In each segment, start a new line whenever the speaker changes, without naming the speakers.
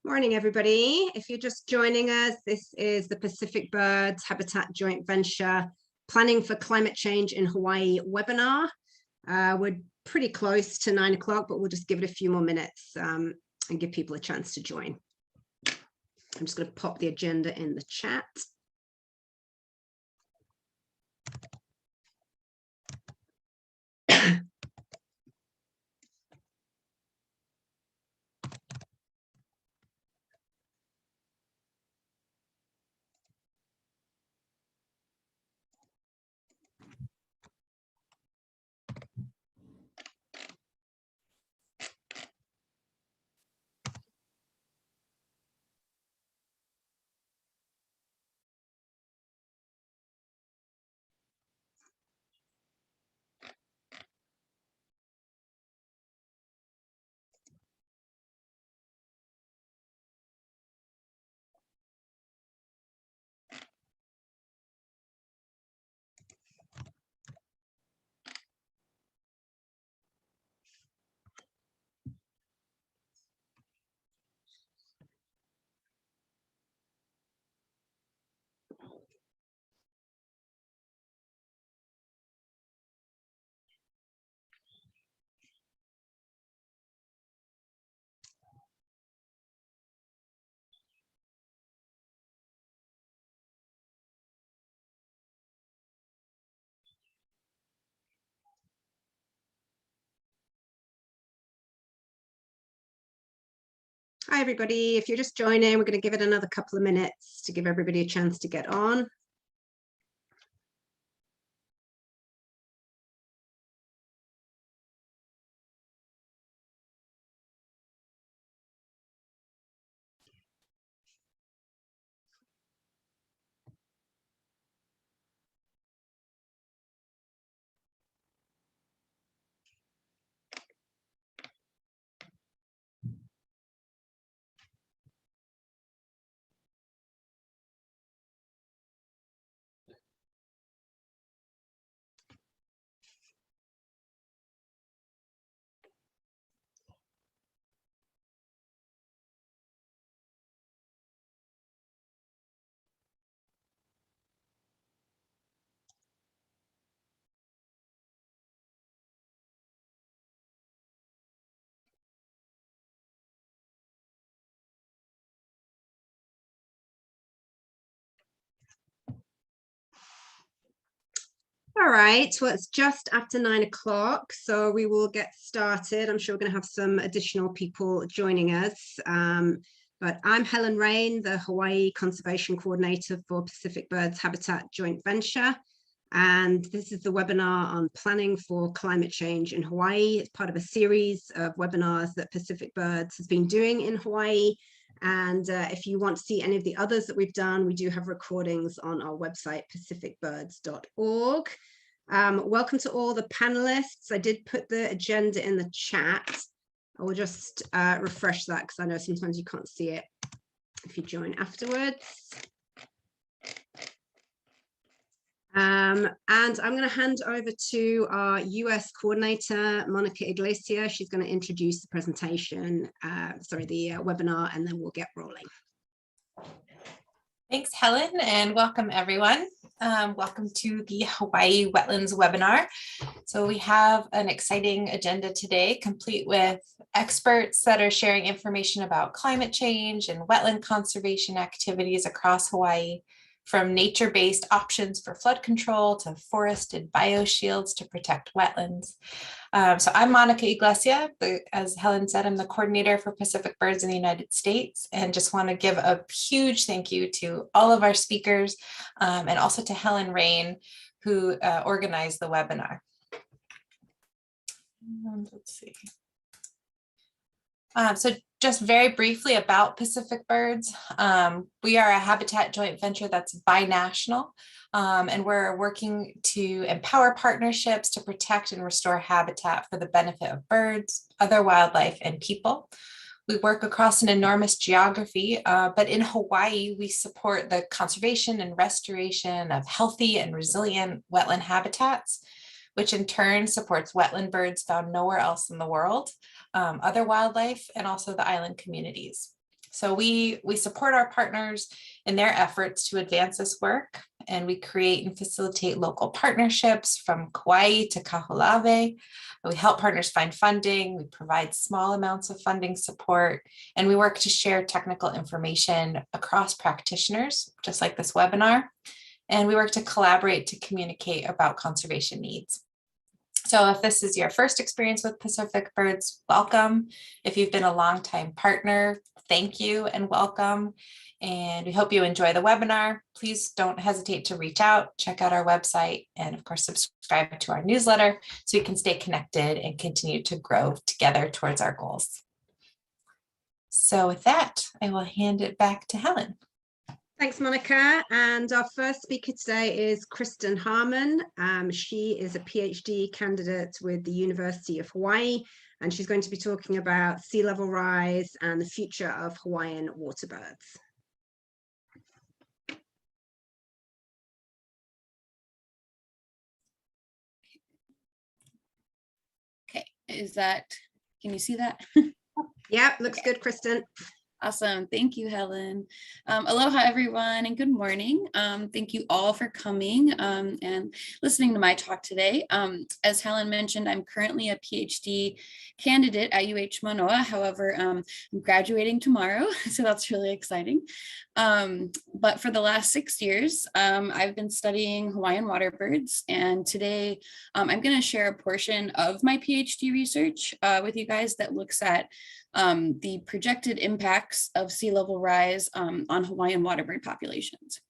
Morning, everybody. If you're just joining us, this is the Pacific Birds Habitat Joint Venture Planning for Climate Change in Hawaii webinar. We're pretty close to 9 o'clock, but we'll just give it a few more minutes and give people a chance to join. I'm just going to pop the agenda in the chat. Hi, everybody. If you're just joining, we're going to give it another couple of minutes to give everybody a chance to get on. All right, well, it's just after 9 o'clock, so we will get started. I'm sure we're going to have some additional people joining us. But I'm Helen Rain, the Hawaii Conservation Coordinator for Pacific Birds Habitat Joint Venture. And this is the webinar on planning for climate change in Hawaii. It's part of a series of webinars that Pacific Birds has been doing in Hawaii. And if you want to see any of the others that we've done, we do have recordings on our website, pacificbirds.org. Welcome to all the panelists. I did put the agenda in the chat. I will just refresh that because I know sometimes you can't see it if you join afterwards. And I'm going to hand over to our US coordinator, Monica Iglesias. She's going to introduce the presentation, the webinar, and then we'll get rolling.
Thanks, Helen, and welcome everyone. Welcome to the Hawaii Wetlands webinar. So we have an exciting agenda today, complete with experts that are sharing information about climate change and wetland conservation activities across Hawaii, from nature-based options for flood control to forested bioshields to protect wetlands. So I'm Monica Iglesias. As Helen said, I'm the coordinator for Pacific Birds in the United States, and just want to give a huge thank you to all of our speakers and also to Helen Rain, who organized the webinar. Let's see. So just very briefly about Pacific Birds. We are a habitat joint venture that's binational, and we're working to empower partnerships to protect and restore habitat for the benefit of birds, other wildlife, and people. We work across an enormous geography, but in Hawaii, we support the conservation and restoration of healthy and resilient wetland habitats, which in turn supports wetland birds found nowhere else in the world, other wildlife, and also the island communities. So we support our partners in their efforts to advance this work, and we create and facilitate local partnerships from Kauai to Kaho'olawe. We help partners find funding, we provide small amounts of funding support, and we work to share technical information across practitioners, just like this webinar. And we work to collaborate to communicate about conservation needs. So if this is your first experience with Pacific Birds, welcome. If you've been a longtime partner, thank you and welcome. And we hope you enjoy the webinar. Please don't hesitate to reach out, check out our website, and of course, subscribe to our newsletter so we can stay connected and continue to grow together towards our goals. So with that, I will hand it back to Helen.
Thanks, Monica. And our first speaker today is Kristen Harmon. She is a PhD candidate with the University of Hawaii, and she's going to be talking about sea level rise and the future of Hawaiian waterbirds.
Okay, can you see that?
Yeah, looks good, Kristen.
Awesome. Thank you, Helen. Aloha, everyone, and good morning. Thank you all for coming and listening to my talk today. As Helen mentioned, I'm currently a PhD candidate at UH Manoa. However, I'm graduating tomorrow, so that's really exciting. But for the last 6 years, I've been studying Hawaiian waterbirds, and today I'm going to share a portion of my PhD research with you guys that looks at the projected impacts of sea level rise on Hawaiian waterbird populations.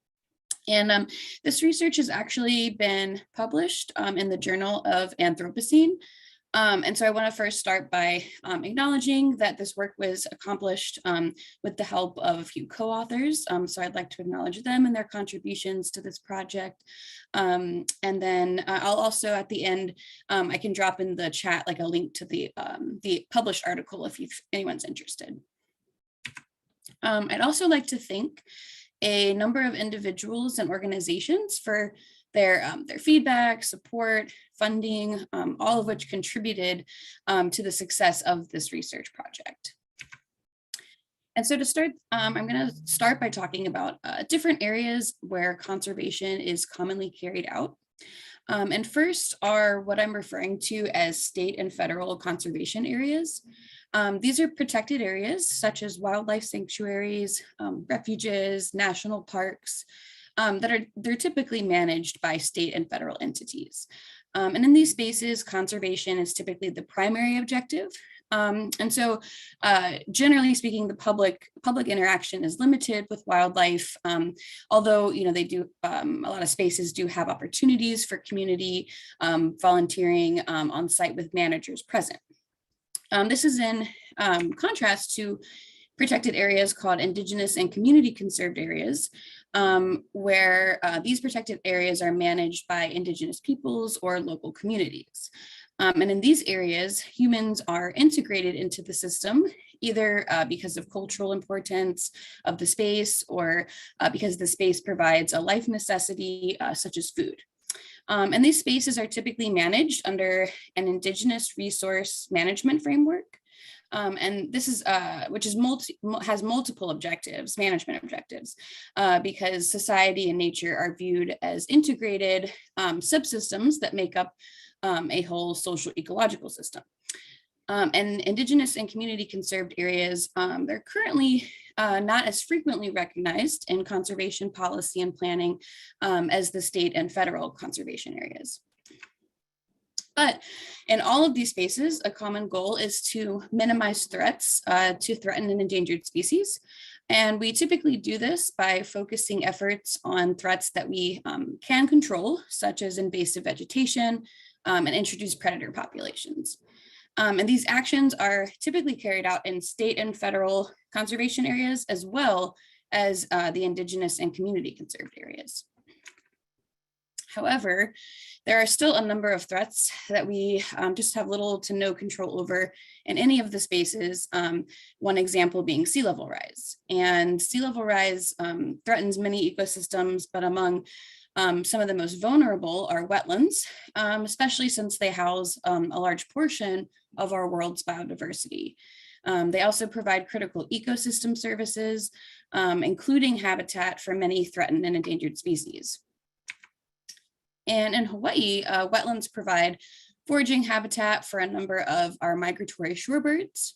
And this research has actually been published in the Journal of Anthropocene. And so I want to first start by acknowledging that this work was accomplished with the help of a few co-authors. So I'd like to acknowledge them and their contributions to this project. And then I'll also at the end, I can drop in the chat like a link to the published article if anyone's interested. I'd also like to thank a number of individuals and organizations for their feedback, support, funding, all of which contributed to the success of this research project. And so to start, I'm going to start by talking about different areas where conservation is commonly carried out. And first are what I'm referring to as state and federal conservation areas. These are protected areas such as wildlife sanctuaries, refuges, national parks, they're typically managed by state and federal entities. And in these spaces, conservation is typically the primary objective. And so generally speaking, the public interaction is limited with wildlife, although, they do, a lot of spaces do have opportunities for community volunteering on site with managers present. This is in contrast to protected areas called Indigenous and community conserved areas, where these protected areas are managed by Indigenous peoples or local communities. And in these areas, humans are integrated into the system, either because of cultural importance of the space or because the space provides a life necessity such as food. And these spaces are typically managed under an Indigenous resource management framework. And this is, which is has multiple objectives, management objectives, because society and nature are viewed as integrated subsystems that make up a whole social ecological system. And Indigenous and community conserved areas, they're currently not as frequently recognized in conservation policy and planning as the state and federal conservation areas. But in all of these spaces, a common goal is to minimize threats to threatened and endangered species. And we typically do this by focusing efforts on threats that we can control, such as invasive vegetation and introduced predator populations. And these actions are typically carried out in state and federal conservation areas, as well as the Indigenous and community conserved areas. However, there are still a number of threats that we just have little to no control over in any of the spaces, one example being sea level rise. And sea level rise threatens many ecosystems, but among some of the most vulnerable are wetlands, especially since they house a large portion of our world's biodiversity. They also provide critical ecosystem services, including habitat for many threatened and endangered species. And in Hawaii, wetlands provide foraging habitat for a number of our migratory shorebirds,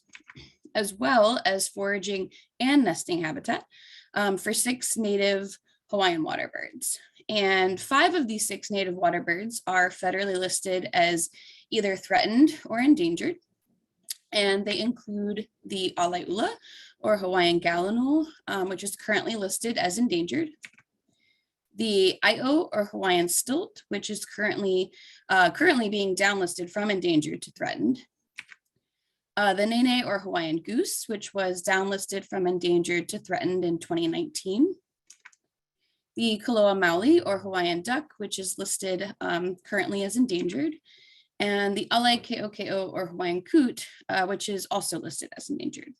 as well as foraging and nesting habitat for 6 native Hawaiian waterbirds. And 5 of these 6 native waterbirds are federally listed as either threatened or endangered. And they include the alaʻula, or Hawaiian gallinule, which is currently listed as endangered. The io, or Hawaiian stilt, which is currently being downlisted from endangered to threatened. The nene, or Hawaiian goose, which was downlisted from endangered to threatened in 2019. The koloa maoli, or Hawaiian duck, which is listed currently as endangered. And the alai keʻokeʻo, or Hawaiian coot, which is also listed as endangered.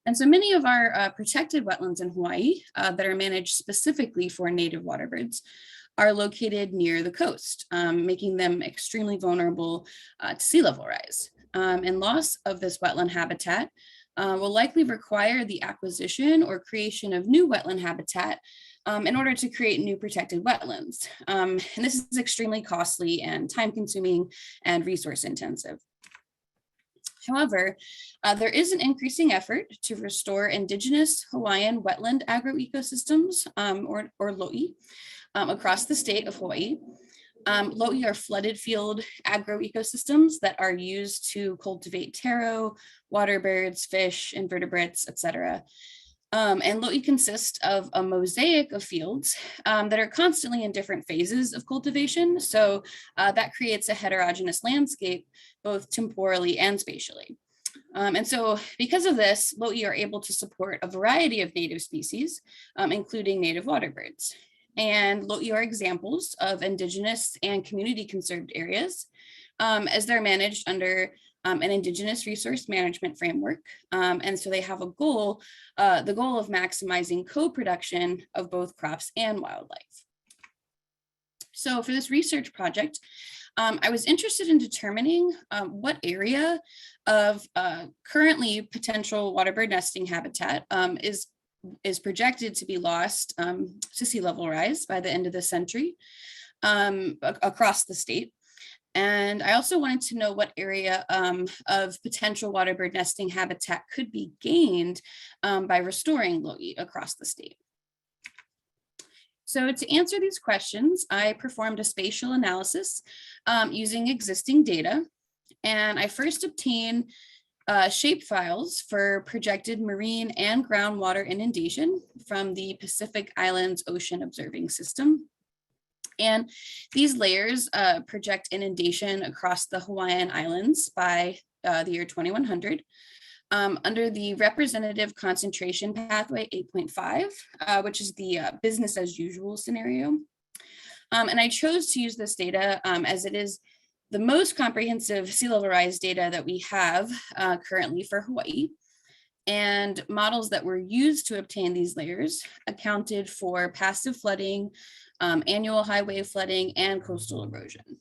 And so many of our protected wetlands in Hawaii that are managed specifically for native waterbirds are located near the coast, making them extremely vulnerable to sea level rise. And loss of this wetland habitat will likely require the acquisition or creation of new wetland habitat in order to create new protected wetlands. And this is extremely costly and time consuming and resource intensive. However, there is an increasing effort to restore indigenous Hawaiian wetland agroecosystems, or lo'i, across the state of Hawaii. Lo'i are flooded field agroecosystems that are used to cultivate taro, waterbirds, fish, invertebrates, etc. And lo'i consist of a mosaic of fields that are constantly in different phases of cultivation. So that creates a heterogeneous landscape, both temporally and spatially. And so because of this, lo'i are able to support a variety of native species, including native waterbirds. And lo'i are examples of indigenous and community conserved areas as they're managed under an indigenous resource management framework. And so they have a goal, the goal of maximizing co-production of both crops and wildlife. So for this research project, I was interested in determining what area of currently potential waterbird nesting habitat is projected to be lost to sea level rise by the end of the century across the state. And I also wanted to know what area of potential waterbird nesting habitat could be gained by restoring lo'i across the state. So to answer these questions, I performed a spatial analysis using existing data. And I first obtained shape files for projected marine and groundwater inundation from the Pacific Islands Ocean Observing System. And these layers project inundation across the Hawaiian Islands by the year 2100 under the representative concentration pathway 8.5, which is the business as usual scenario. And I chose to use this data as it is the most comprehensive sea level rise data that we have currently for Hawaii. And models that were used to obtain these layers accounted for passive flooding, annual high wave flooding, and coastal erosion.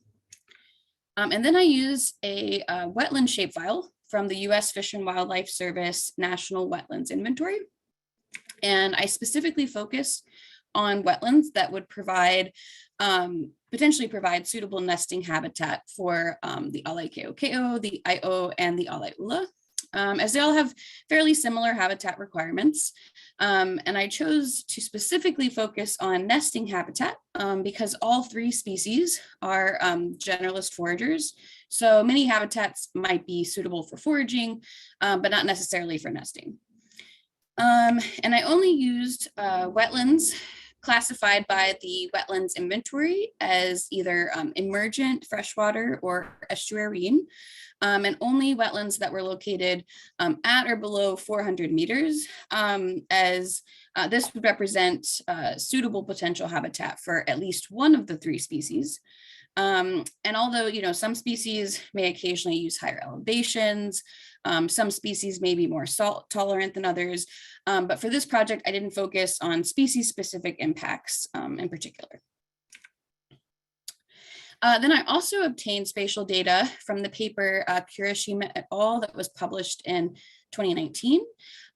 And then I use a wetland shapefile from the US Fish and Wildlife Service National Wetlands Inventory. And I specifically focused on wetlands that would provide, potentially provide suitable nesting habitat for the alai keʻokeʻo, the io, and the alaʻula, as they all have fairly similar habitat requirements. And I chose to specifically focus on nesting habitat because all 3 species are generalist foragers. So many habitats might be suitable for foraging, but not necessarily for nesting. And I only used wetlands classified by the wetlands inventory as either emergent freshwater or estuarine, and only wetlands that were located at or below 400 meters, as this would represent suitable potential habitat for at least one of the 3 species. And although, some species may occasionally use higher elevations, some species may be more salt tolerant than others, but for this project, I didn't focus on species-specific impacts in particular. Then I also obtained spatial data from the paper Kirishima et al. That was published in 2019.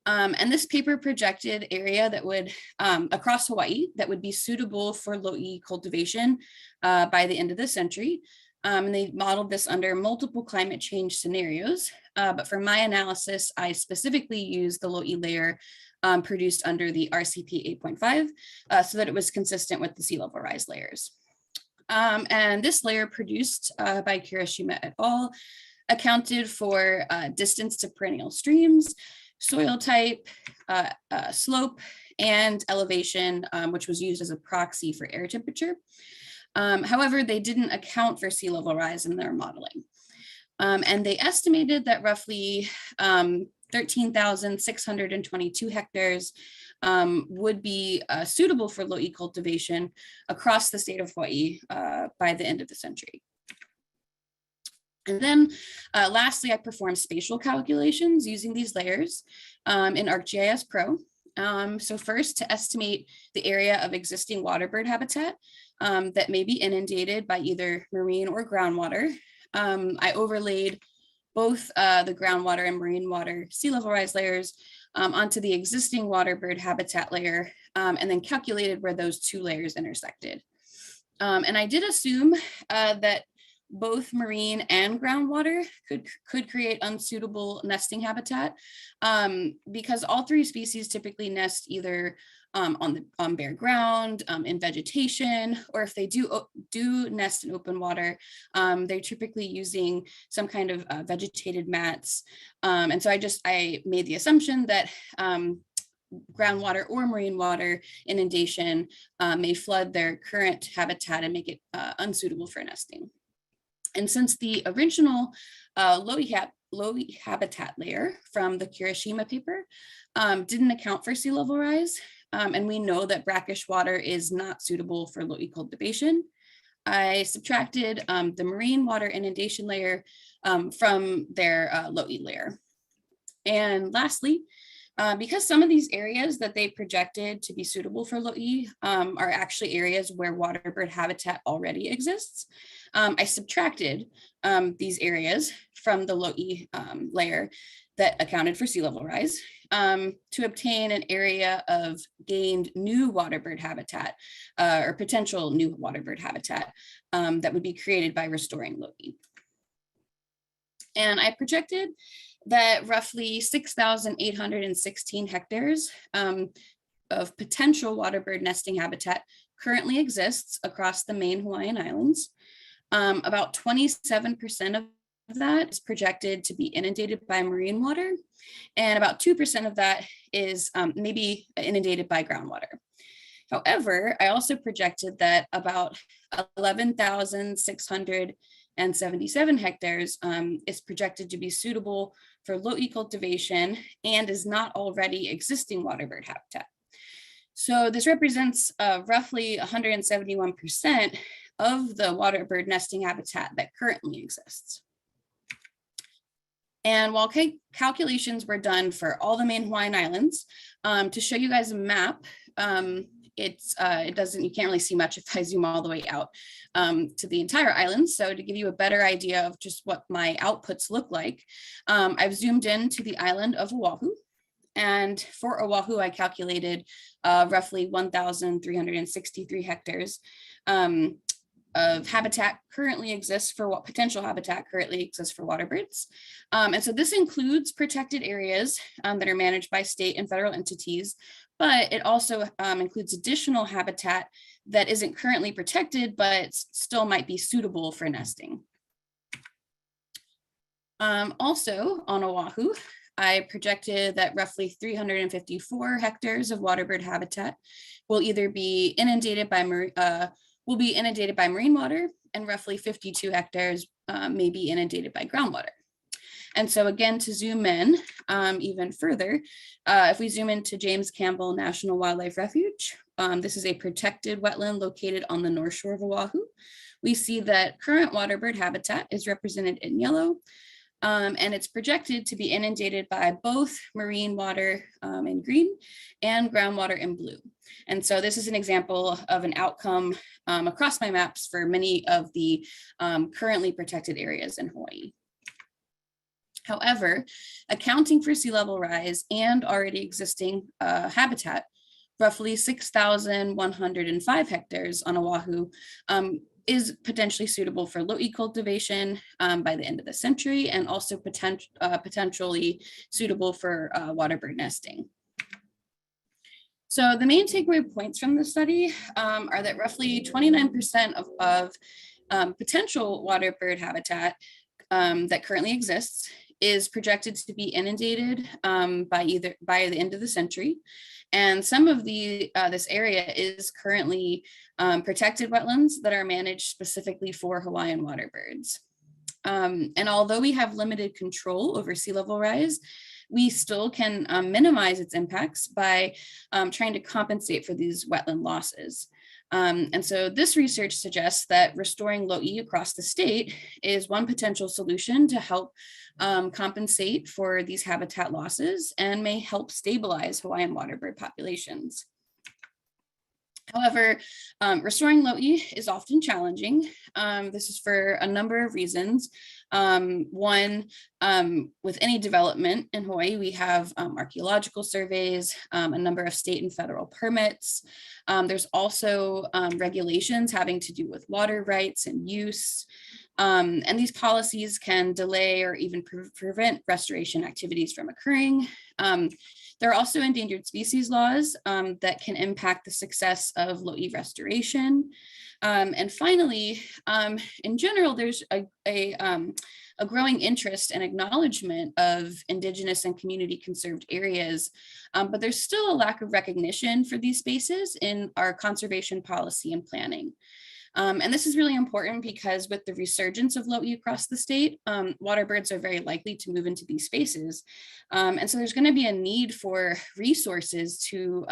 And this paper projected area that would, across Hawaii, that would be suitable for Lo'i cultivation by the end of the century. And they modeled this under multiple climate change scenarios. But for my analysis, I specifically used the Lo'i layer produced under the RCP 8.5 so that it was consistent with the sea level rise layers. And this layer produced by Kirishima et al. Accounted for distance to perennial streams, soil type, slope, and elevation, which was used as a proxy for air temperature. However, they didn't account for sea level rise in their modeling. And they estimated that roughly 13,622 hectares would be suitable for Lo'i cultivation across the state of Hawaii by the end of the century. And then lastly, I performed spatial calculations using these layers in ArcGIS Pro. So first, to estimate the area of existing waterbird habitat that may be inundated by either marine or groundwater, I overlaid both the groundwater and marine water sea level rise layers onto the existing waterbird habitat layer, and then calculated where those two layers intersected. And I did assume that both marine and groundwater could create unsuitable nesting habitat because all three species typically nest either on bare ground, in vegetation, or if they do nest in open water, they're typically using some kind of vegetated mats. And so I made the assumption that groundwater or marine water inundation may flood their current habitat and make it unsuitable for nesting. And since the original Lo'i habitat layer from the Kirishima paper didn't account for sea level rise, and we know that brackish water is not suitable for Lo'i cultivation, I subtracted the marine water inundation layer from their Lo'i layer. And lastly, because some of these areas that they projected to be suitable for Lo'i are actually areas where waterbird habitat already exists, I subtracted these areas from the Lo'i layer that accounted for sea level rise to obtain an area of gained new waterbird habitat or potential new waterbird habitat that would be created by restoring Lo'i. And I projected that roughly 6,816 hectares of potential waterbird nesting habitat currently exists across the main Hawaiian Islands. About 27% of that is projected to be inundated by marine water, and about 2% of that is maybe inundated by groundwater. However, I also projected that about 11,677 hectares is projected to be suitable for Lo'i cultivation and is not already existing waterbird habitat. So this represents roughly 171% of the waterbird nesting habitat that currently exists. And while calculations were done for all the main Hawaiian Islands, to show you guys a map, you can't really see much if I zoom all the way out to the entire island. So to give you a better idea of just what my outputs look like, I've zoomed in to the island of Oahu. And for Oahu, I calculated roughly 1,363 hectares of habitat currently exists for what potential habitat currently exists for waterbirds. And so this includes protected areas that are managed by state and federal entities, but it also includes additional habitat that isn't currently protected, but still might be suitable for nesting. Also on Oahu, I projected that roughly 354 hectares of waterbird habitat will either be inundated by marine water, and roughly 52 hectares may be inundated by groundwater. And so again, to zoom in even further, if we zoom into James Campbell National Wildlife Refuge, this is a protected wetland located on the north shore of Oahu. We see that current waterbird habitat is represented in yellow, And it's projected to be inundated by both marine water in green and groundwater in blue. And so this is an example of an outcome across my maps for many of the currently protected areas in Hawaii. However, accounting for sea level rise and already existing habitat, roughly 6,105 hectares on Oahu is potentially suitable for Lo'i cultivation by the end of the century, and also potentially suitable for waterbird nesting. So the main takeaway points from the study are that roughly 29% of potential waterbird habitat that currently exists is projected to be inundated by the end of the century. And some of this area is currently protected wetlands that are managed specifically for Hawaiian waterbirds. And although we have limited control over sea level rise, we still can minimize its impacts by trying to compensate for these wetland losses. And so this research suggests that restoring Lo'i across the state is one potential solution to help compensate for these habitat losses and may help stabilize Hawaiian waterbird populations. However, restoring Lo'i is often challenging. This is for a number of reasons. One, with any development in Hawaii, we have archaeological surveys, a number of state and federal permits. There's also regulations having to do with water rights and use. And these policies can delay or even prevent restoration activities from occurring. There are also endangered species laws that can impact the success of Lo'i restoration. And finally, in general, there's a growing interest and acknowledgement of Indigenous and community conserved areas, but there's still a lack of recognition for these spaces in our conservation policy and planning. And this is really important because with the resurgence of Lo'i across the state, waterbirds are very likely to move into these spaces. And so there's going to be a need for resources to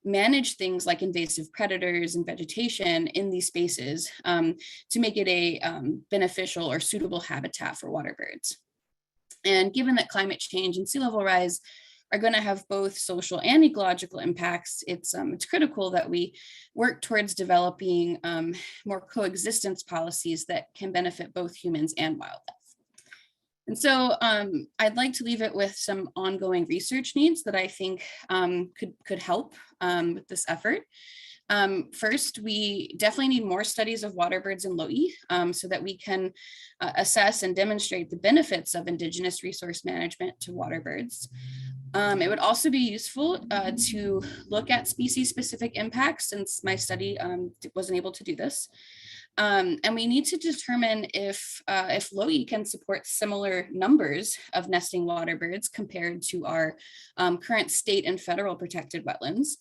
manage things like invasive predators and vegetation in these spaces to make it a beneficial or suitable habitat for waterbirds. And given that climate change and sea level rise are going to have both social and ecological impacts, it's critical that we work towards developing more coexistence policies that can benefit both humans and wildlife. And so I'd like to leave it with some ongoing research needs that I think could help with this effort. First, we definitely need more studies of waterbirds in Lo'i so that we can assess and demonstrate the benefits of Indigenous resource management to waterbirds. It would also be useful to look at species-specific impacts, since my study wasn't able to do this. And we need to determine if Lo'i can support similar numbers of nesting waterbirds compared to our current state and federal protected wetlands.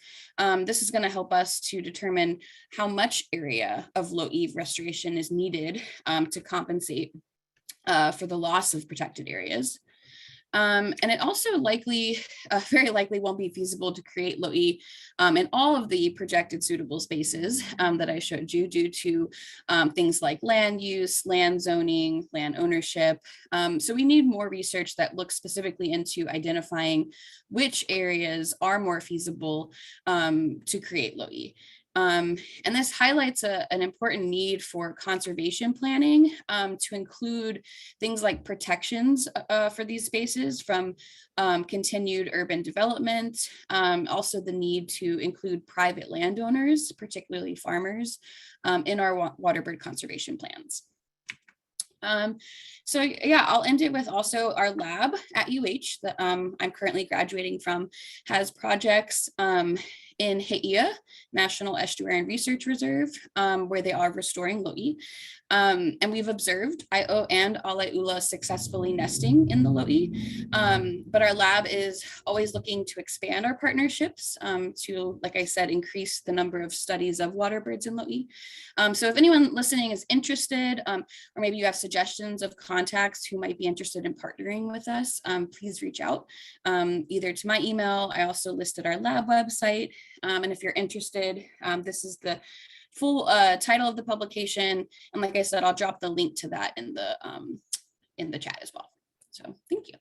This is going to help us to determine how much area of Lo'i restoration is needed to compensate for the loss of protected areas. And it also very likely won't be feasible to create Lo'i in all of the projected suitable spaces that I showed you due to things like land use, land zoning, land ownership. So we need more research that looks specifically into identifying which areas are more feasible to create Lo'i. And this highlights an important need for conservation planning to include things like protections for these spaces from continued urban development, also the need to include private landowners, particularly farmers, in our waterbird conservation plans. So yeah, I'll end it with also our lab at UH that I'm currently graduating from has projects in He'ia, National Estuarine Research Reserve, where they are restoring Lo'i. And we've observed I'o and Alai'ula successfully nesting in the Lo'i. But our lab is always looking to expand our partnerships to, like I said, increase the number of studies of waterbirds in Lo'i. So if anyone listening is interested, or maybe you have suggestions of contacts who might be interested in partnering with us, please reach out either to my email. I also listed our lab website. And if you're interested, this is the full title of the publication. And like I said, I'll drop the link to that in the chat as well. So thank you.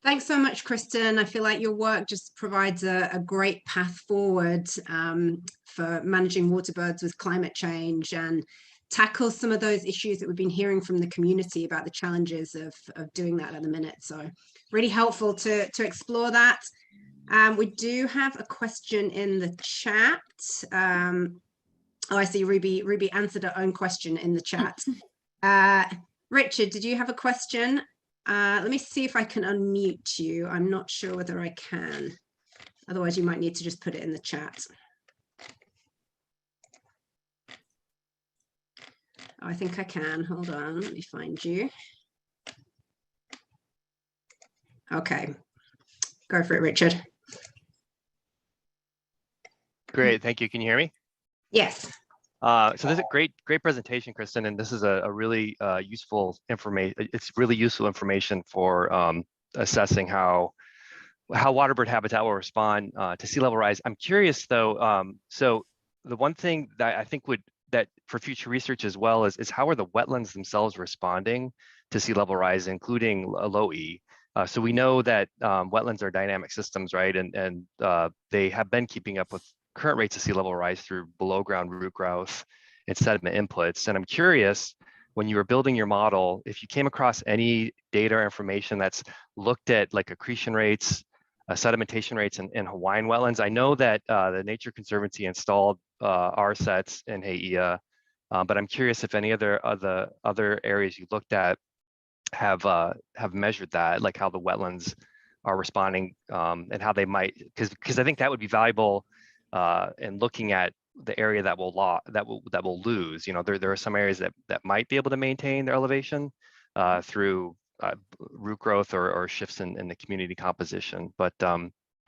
Thanks so much, Kristen. I feel like your work just provides a great path forward for managing waterbirds with climate change, and tackles some of those issues that we've been hearing from the community about the challenges of doing that at the minute. So really helpful to explore that. We do have a question in the chat. Oh, I see Ruby answered her own question in the chat. Richard, did you have a question? Let me see if I can unmute you. I'm not sure whether I can. Otherwise, you might need to just put it in the chat. Oh, I think I can. Hold on, let me find you. Okay, go for it, Richard.
Great, thank you. Can you hear me?
Yes.
So this is a great presentation, Kristen, and this is a really useful information. It's really useful information for assessing how waterbird habitat will respond to sea level rise. I'm curious though. So the one thing that I think that for future research as well is how are the wetlands themselves responding to sea level rise, including low-E. So we know that wetlands are dynamic systems, right? And they have been keeping up with current rates of sea level rise through below ground root growth and sediment inputs. And I'm curious, when you were building your model, if you came across any data or information that's looked at like accretion rates, sedimentation rates in Hawaiian wetlands. I know that the Nature Conservancy installed R sets in Hawai'i, but I'm curious if any other areas you looked at have measured that, like how the wetlands are responding and how they might, because I think that would be valuable in looking at the area that will lose. You know, there are some areas that might be able to maintain their elevation through root growth or shifts in the community composition. But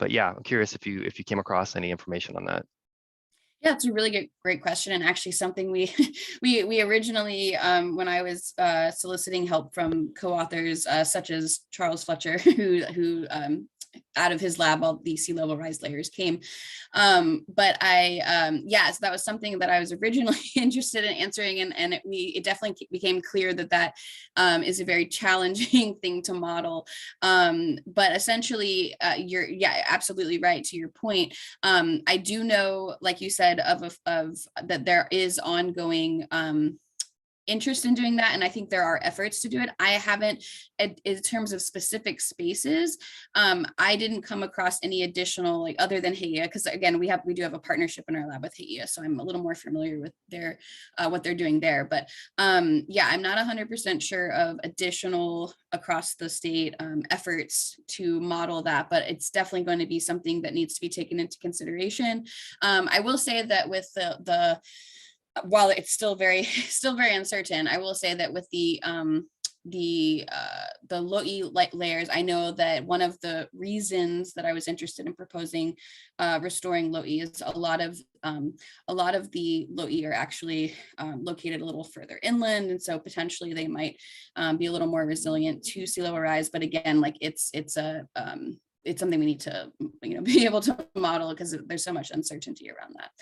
yeah, I'm curious if you came across any information on that.
Yeah, it's a really great question, and actually something we originally, when I was soliciting help from co-authors such as Charles Fletcher, who out of his lab all the sea level rise layers came, but yeah, so that was something that I was originally interested in answering, and it definitely became clear that is a very challenging thing to model, but essentially you're absolutely right to your point. I do know, like you said, of that there is ongoing interest in doing that, and I think there are efforts to do it. I haven't, in terms of specific spaces, I didn't come across any additional, like, other than Hawai'i, because again we do have a partnership in our lab with Hawai'i, so I'm a little more familiar with their what they're doing there. But yeah, I'm not 100% sure of additional across the state efforts to model that, but it's definitely going to be something that needs to be taken into consideration. I will say that with the while it's still very uncertain, I will say that with the low-E layers, I know that one of the reasons that I was interested in proposing restoring low-E is a lot of the low-E are actually located a little further inland, and so potentially they might be a little more resilient to sea level rise. But again, like it's something we need to, be able to model, because there's so much uncertainty around that.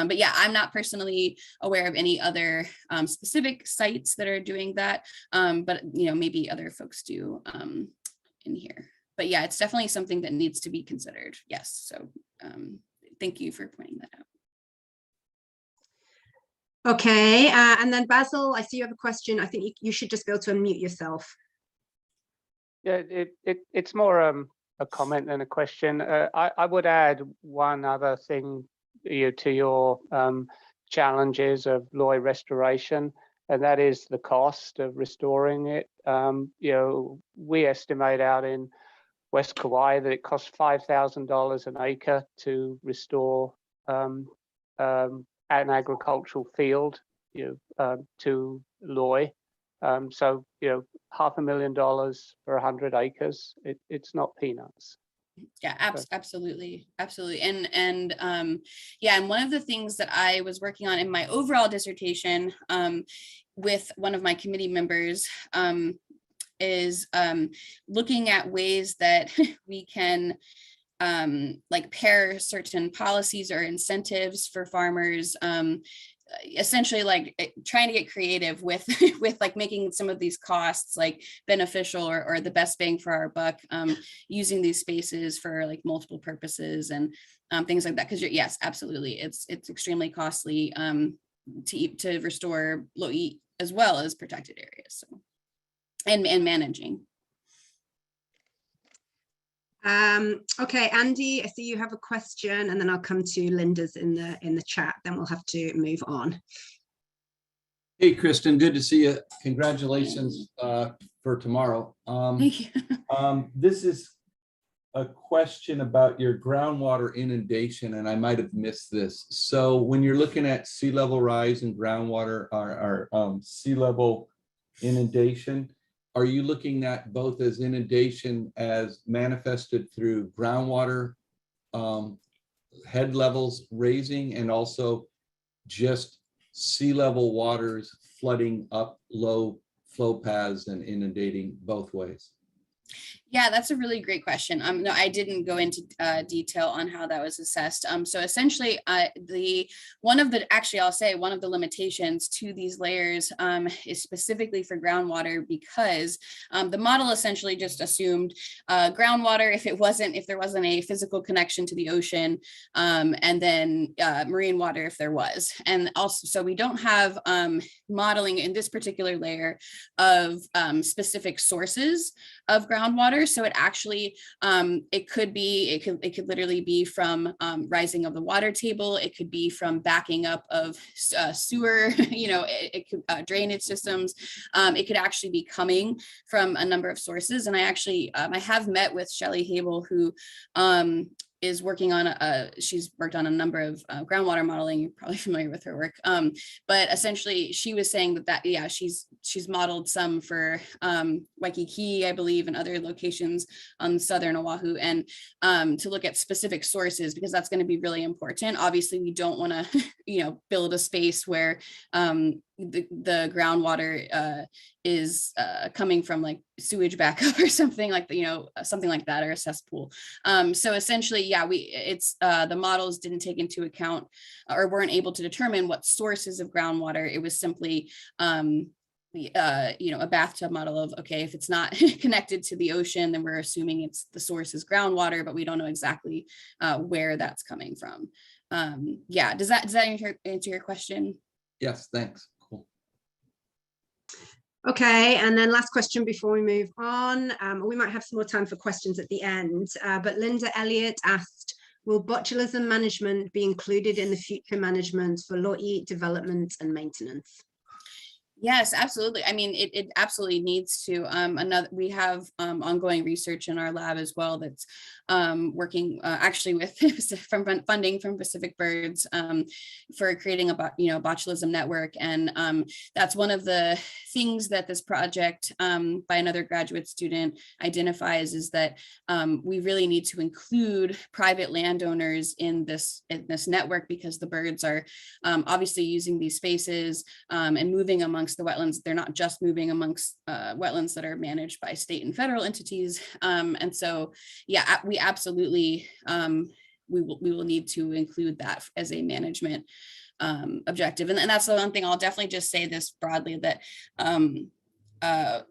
But yeah, I'm not personally aware of any other specific sites that are doing that, but maybe other folks do in here. But yeah, it's definitely something that needs to be considered. Yes, so thank you for pointing that out.
Okay, and then Basil, I see you have a question. I think you should just be able to unmute yourself.
Yeah, it's more a comment and a question. I would add one other thing to your challenges of loy restoration, and that is the cost of restoring it. We estimate out in West Kauai that it costs $5,000 an acre to restore an agricultural field to loy. So $500,000 for 100 acres. It's not peanuts.
Yeah, absolutely. And yeah, and one of the things that I was working on in my overall dissertation with one of my committee members is looking at ways that we can like pair certain policies or incentives for farmers essentially like trying to get creative with with like making some of these costs like beneficial or the best bang for our buck, using these spaces for like multiple purposes and things like that. Because yes, absolutely, it's extremely costly to restore lo'i as well as protected areas. So and managing.
Okay, Andy, I see you have a question, and then I'll come to Linda's in the chat, then we'll have to move on.
Hey, Kristen, good to see you. Congratulations for tomorrow.
Thank you.
This is a question about your groundwater inundation, and I might have missed this. So when you're looking at sea level rise and groundwater or sea level inundation, are you looking at both as inundation as manifested through groundwater head levels raising, and also just sea level waters flooding up low flow paths and inundating both ways?
Yeah, that's a really great question. No, I didn't go into detail on how that was assessed. So essentially, one of the limitations to these layers is specifically for groundwater, because the model essentially just assumed groundwater if there wasn't a physical connection to the ocean, and then marine water if there was. And also, so we don't have modeling in this particular layer of specific sources of groundwater. So it actually, it could literally be from rising of the water table. It could be from backing up of sewer, it could drainage systems. It could actually be coming from a number of sources. And I have met with Shelley Habel, who is working on she's worked on a number of groundwater modeling. You're probably familiar with her work, but essentially she was saying that yeah, she's modeled some for Waikiki, I believe, and other locations on southern Oahu, and to look at specific sources, because that's going to be really important. Obviously, we don't want to build a space where the groundwater is coming from like sewage backup or something like something like that, or a cesspool. So essentially, yeah, the models didn't take into account or weren't able to determine what sources of groundwater. It was simply a bathtub model of, okay, if it's not connected to the ocean, then we're assuming the source is groundwater, but we don't know exactly where that's coming from. Yeah, does that answer your question?
Yes, thanks. Cool.
Okay, and then last question before we move on. We might have some more time for questions at the end, but Linda Elliott asked, will botulism management be included in the future management for lo'i development and maintenance?
Yes, absolutely. I mean, it absolutely needs to. We have ongoing research in our lab as well that's working actually with funding from Pacific Birds for creating a botulism network, and that's one of the things that this project by another graduate student identifies, is that we really need to include private landowners in this network, because the birds are obviously using these spaces and moving amongst the wetlands. They're not just moving amongst wetlands that are managed by state and federal entities. And so, yeah, we absolutely, we will need to include that as a management objective. And that's the one thing I'll definitely just say this broadly, that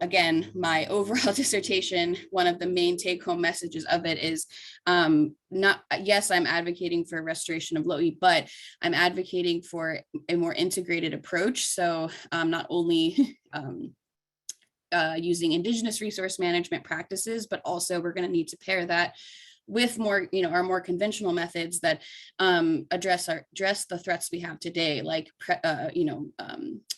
again, my overall dissertation, one of the main take-home messages of it is yes, I'm advocating for restoration of lo'i, but I'm advocating for a more integrated approach. So not only using indigenous resource management practices, but also we're going to need to pair that with more, our more conventional methods that address the threats we have today, like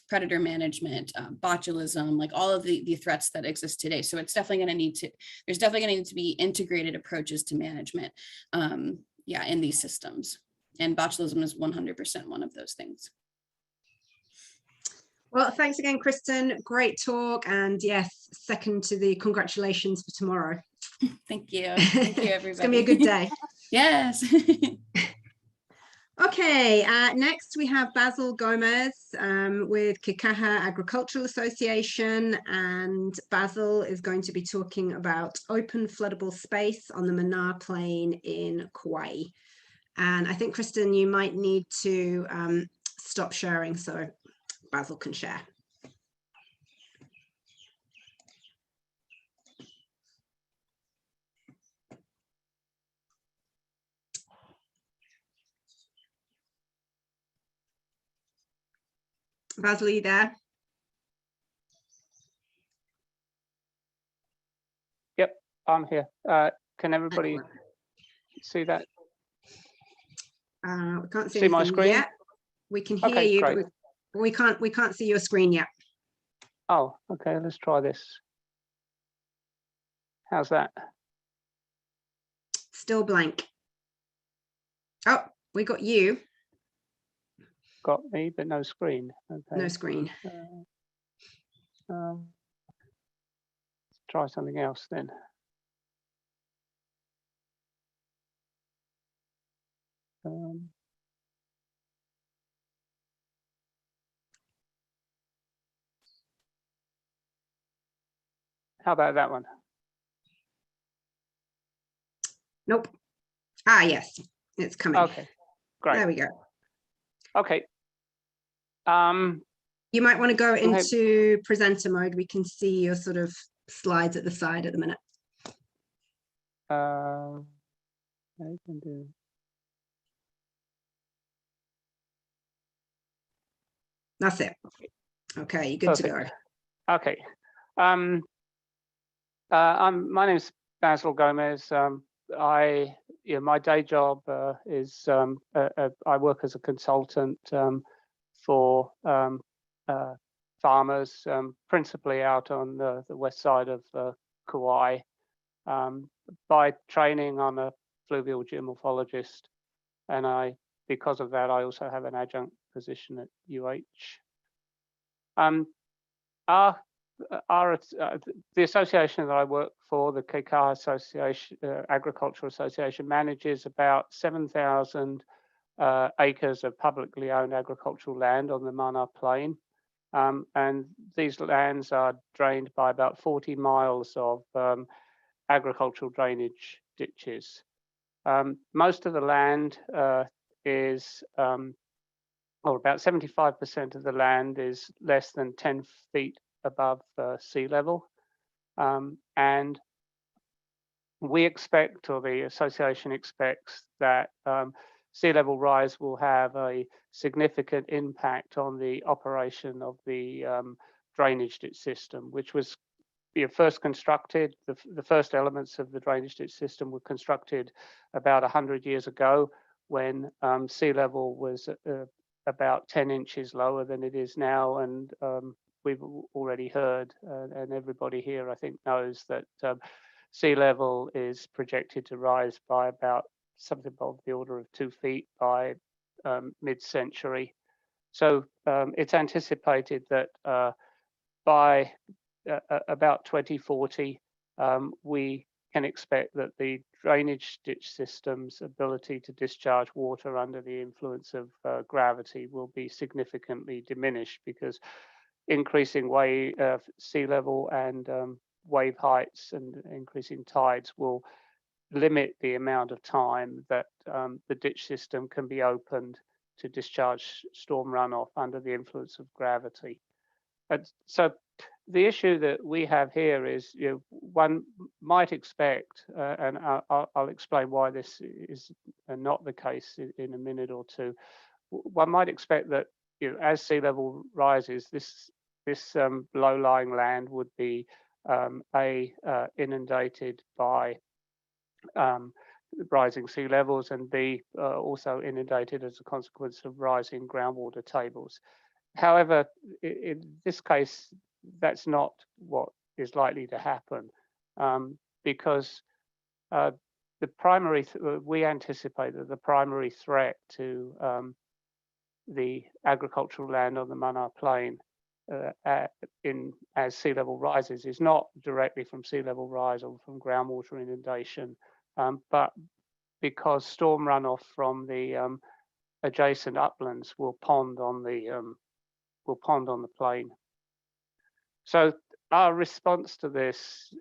predator management, botulism, like all of the threats that exist today. So it's definitely going to there's definitely going to need to be integrated approaches to management, in these systems. And botulism is 100% one of those things.
Well, thanks again, Kristen. Great talk. And yes, second to the congratulations for tomorrow.
Thank you. Thank you, everybody.
It's going to be a good day.
Yes.
Okay, next we have Basil Gomez with Kekaha Agricultural Association, and Basil is going to be talking about open floodable space on the Mānā Plain in Kauai. And I think, Kristen, you might need to stop sharing so Basil can share. Basil, are you there?
Yep, I'm here. Can everybody see that?
We can't see
See my
anything
screen?
yet. We can hear
Okay,
you,
great.
but we can't see your screen yet.
Oh, okay, let's try this. How's that?
Still blank. Oh, we got you.
Got me, but no screen. Okay.
No screen.
Let's try something else then. How about that one?
Nope. Ah, yes, it's coming.
Okay, great.
There we go.
Okay.
You might want to go
Okay.
into presenter mode. We can see your sort of slides at the side at the minute.
I can do.
That's it. Okay, you're good to
Perfect.
go.
Okay. My name's Basil Gomez. My day job is I work as a consultant for farmers, principally out on the west side of Kauai. By training, I'm a fluvial geomorphologist, and because of that, I also have an adjunct position at UH. The association that I work for, the Kekaha Association, Agricultural Association, manages about 7,000 acres of publicly owned agricultural land on the Mānā plain. And these lands are drained by about 40 miles of agricultural drainage ditches. Most of the land is, or about 75% of the land is less than 10 feet above sea level. And we expect, or the association expects, that sea level rise will have a significant impact on the operation of the drainage ditch system, which was first constructed. The first elements of the drainage ditch system were constructed about 100 years ago, when sea level was about 10 inches lower than it is now. And we've already heard, and everybody here I think knows, that sea level is projected to rise by about something of the order of 2 feet by mid-century. So it's anticipated that by about 2040, we can expect that the drainage ditch system's ability to discharge water under the influence of gravity will be significantly diminished, because increasing sea level and wave heights and increasing tides will limit the amount of time that the ditch system can be opened to discharge storm runoff under the influence of gravity. And so the issue that we have here is, one might expect, and I'll explain why this is not the case in a minute or two. One might expect that, as sea level rises, this low-lying land would be inundated by rising sea levels, and B, also inundated as a consequence of rising groundwater tables. However, in this case, that's not what is likely to happen, because we anticipate that the primary threat to the agricultural land on the Mānā plain as sea level rises is not directly from sea level rise or from groundwater inundation, but because storm runoff from the adjacent uplands will pond on the plain. So our response to this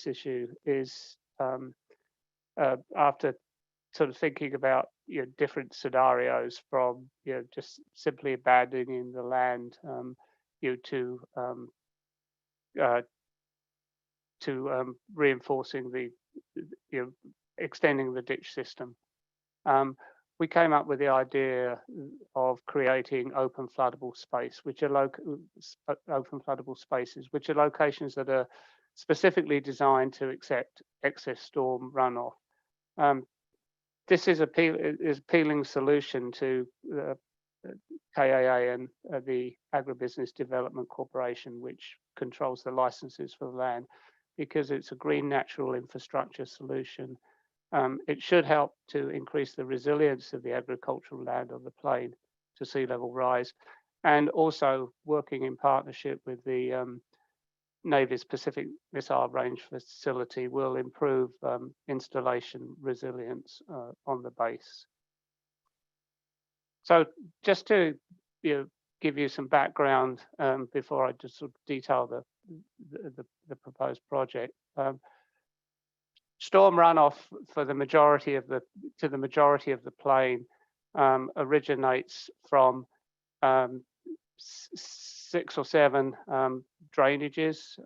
issue is, after sort of thinking about different scenarios, from just simply abandoning the land to reinforcing the extending the ditch system. We came up with the idea of creating open floodable space, which are open floodable spaces, which are locations that are specifically designed to accept excess storm runoff. This is appealing solution to KAA and the Agribusiness Development Corporation, which controls the licenses for the land, because it's a green natural infrastructure solution. It should help to increase the resilience of the agricultural land on the plain to sea level rise, and also working in partnership with the Navy's Pacific Missile Range facility will improve installation resilience on the base. So just to give you some background before I just sort of detail the proposed project. Storm runoff for the majority of the plain originates from 6 or 7 drainages.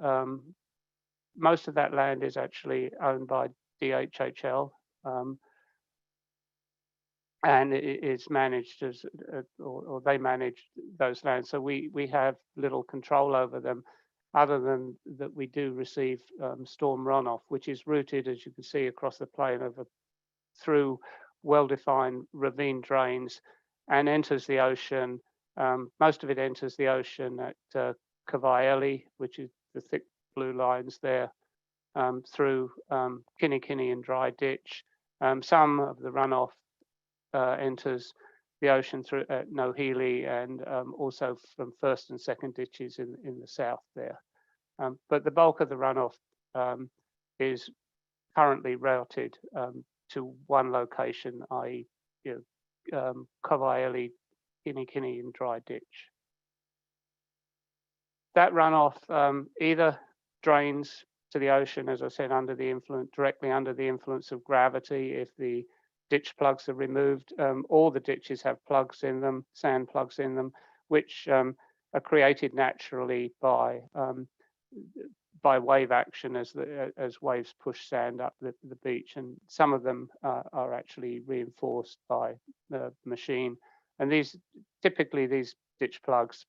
Most of that land is actually owned by DHHL, and it is managed as, or they manage those lands. So we have little control over them, other than that we do receive storm runoff, which is routed, as you can see, across the plain through well-defined ravine drains and enters the ocean. Most of it enters the ocean at Hawaiʻi, which is the thick blue lines there, through Kinikini and Dry Ditch. Some of the runoff enters the ocean through at Nohili, and also from first and second ditches in the south there. But the bulk of the runoff is currently routed to one location, i.e. Hawaiʻi, Kinikini and Dry Ditch. That runoff either drains to the ocean, as I said, directly under the influence of gravity if the ditch plugs are removed. All the ditches have plugs in them, sand plugs in them, which are created naturally by wave action as waves push sand up the beach, and some of them are actually reinforced by the machine. And typically these ditch plugs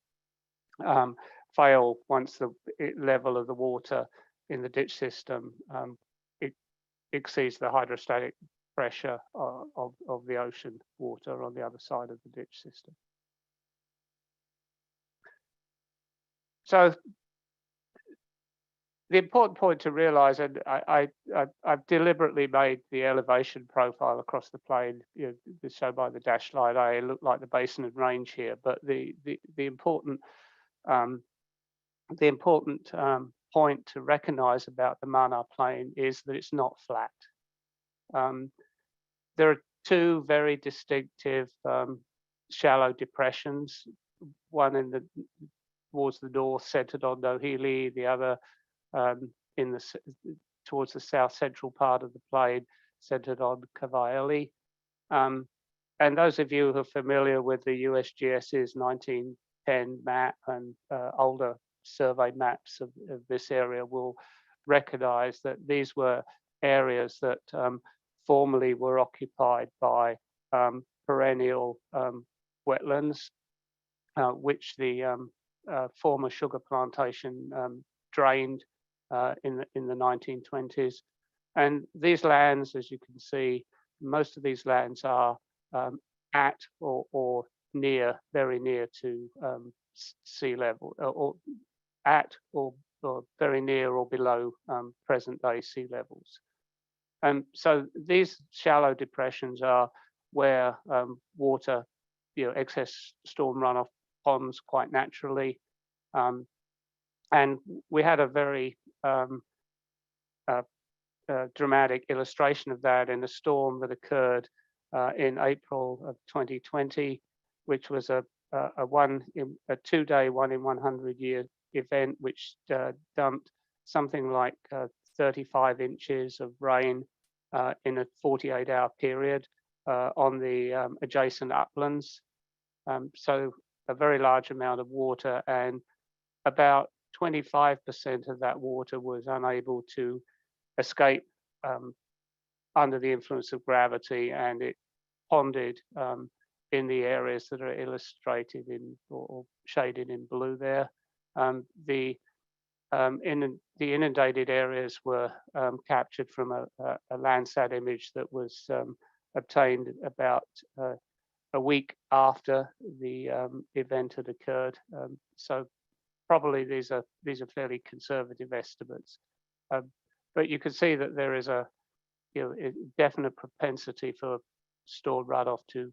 fail once the level of the water in the ditch system it exceeds the hydrostatic pressure of the ocean water on the other side of the ditch system. So the important point to realize, and I've deliberately made the elevation profile across the plain, shown by the dashed line. I look like the basin and range here, but the important point to recognize about the Mānā plain is that it's not flat. There are 2 very distinctive shallow depressions, one towards the north, centered on Nohili, the other towards the south central part of the plain, centered on Hawaiʻi. And those of you who are familiar with the USGS's 1910 map and older survey maps of this area will recognize that these were areas that formerly were occupied by perennial wetlands, which the former sugar plantation drained in the 1920s. And these lands, as you can see, most of these lands are at or near, very near to sea level, or at or very near or below present day sea levels. And so these shallow depressions are where water, excess storm runoff ponds quite naturally. And we had a very dramatic illustration of that in a storm that occurred in April of 2020, which was a 2-day 1 in 100 year event, which dumped something like 35 inches of rain in a 48-hour period on the adjacent uplands. So a very large amount of water, and about 25% of that water was unable to escape under the influence of gravity, and it ponded in the areas that are illustrated in or shaded in blue there. The inundated areas were captured from a Landsat image that was obtained about a week after the event had occurred. So probably these are fairly conservative estimates, but you can see that there is a definite propensity for stored runoff to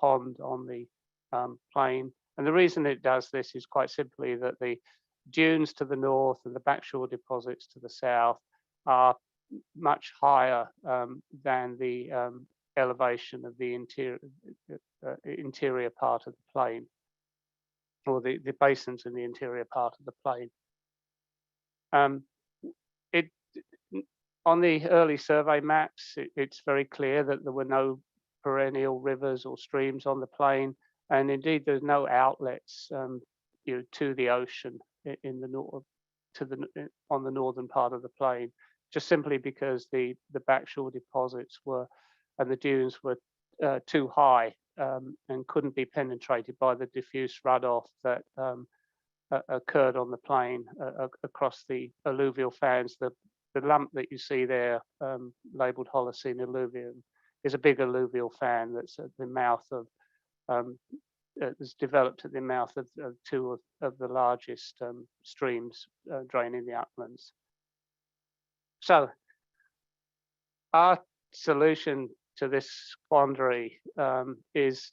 pond on the plain. And the reason it does this is quite simply that the dunes to the north and the backshore deposits to the south are much higher than the elevation of the interior part of the plain, or the basins in the interior part of the plain. On the early survey maps, it's very clear that there were no perennial rivers or streams on the plain, and indeed there's no outlets to the ocean in the north, on the northern part of the plain, just simply because the backshore deposits were and the dunes were too high and couldn't be penetrated by the diffuse runoff that occurred on the plain across the alluvial fans. The lump that you see there, labeled Holocene alluvium, is a big alluvial fan that's at the mouth of, is developed at the mouth of two of the largest streams draining the uplands. So our solution to this quandary is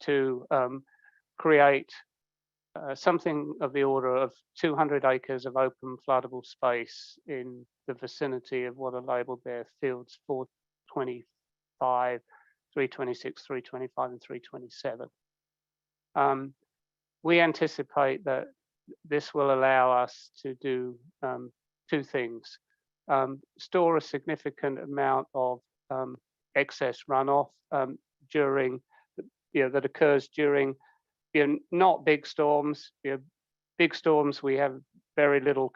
to create something of the order of 200 acres of open floodable space in the vicinity of what are labeled there fields 425, 326, 325, and 327. We anticipate that this will allow us to do two things. Store a significant amount of excess runoff during, that occurs during not big storms. Big storms, we have very little,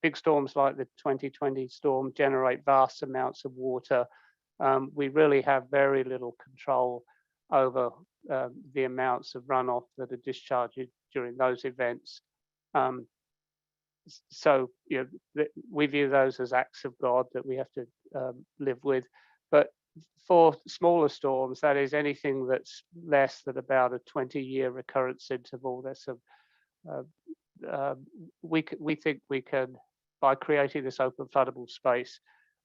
big storms like the 2020 storm generate vast amounts of water. We really have very little control over the amounts of runoff that are discharged during those events. So we view those as acts of God that we have to live with. But for smaller storms, that is anything that's less than about a 20-year recurrence interval, that's we think we can, by creating this open floodable space,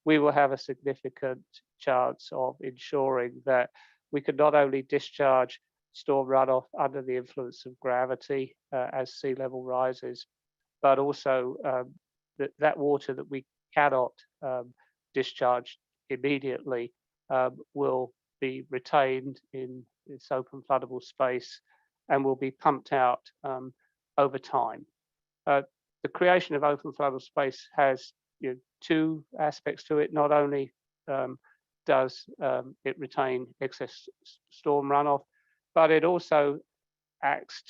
we will have a significant chance of ensuring that we can not only discharge storm runoff under the influence of gravity as sea level rises, but also that water that we cannot discharge immediately will be retained in this open floodable space and will be pumped out over time. The creation of open floodable space has two aspects to it. Not only does it retain excess storm runoff, but it also acts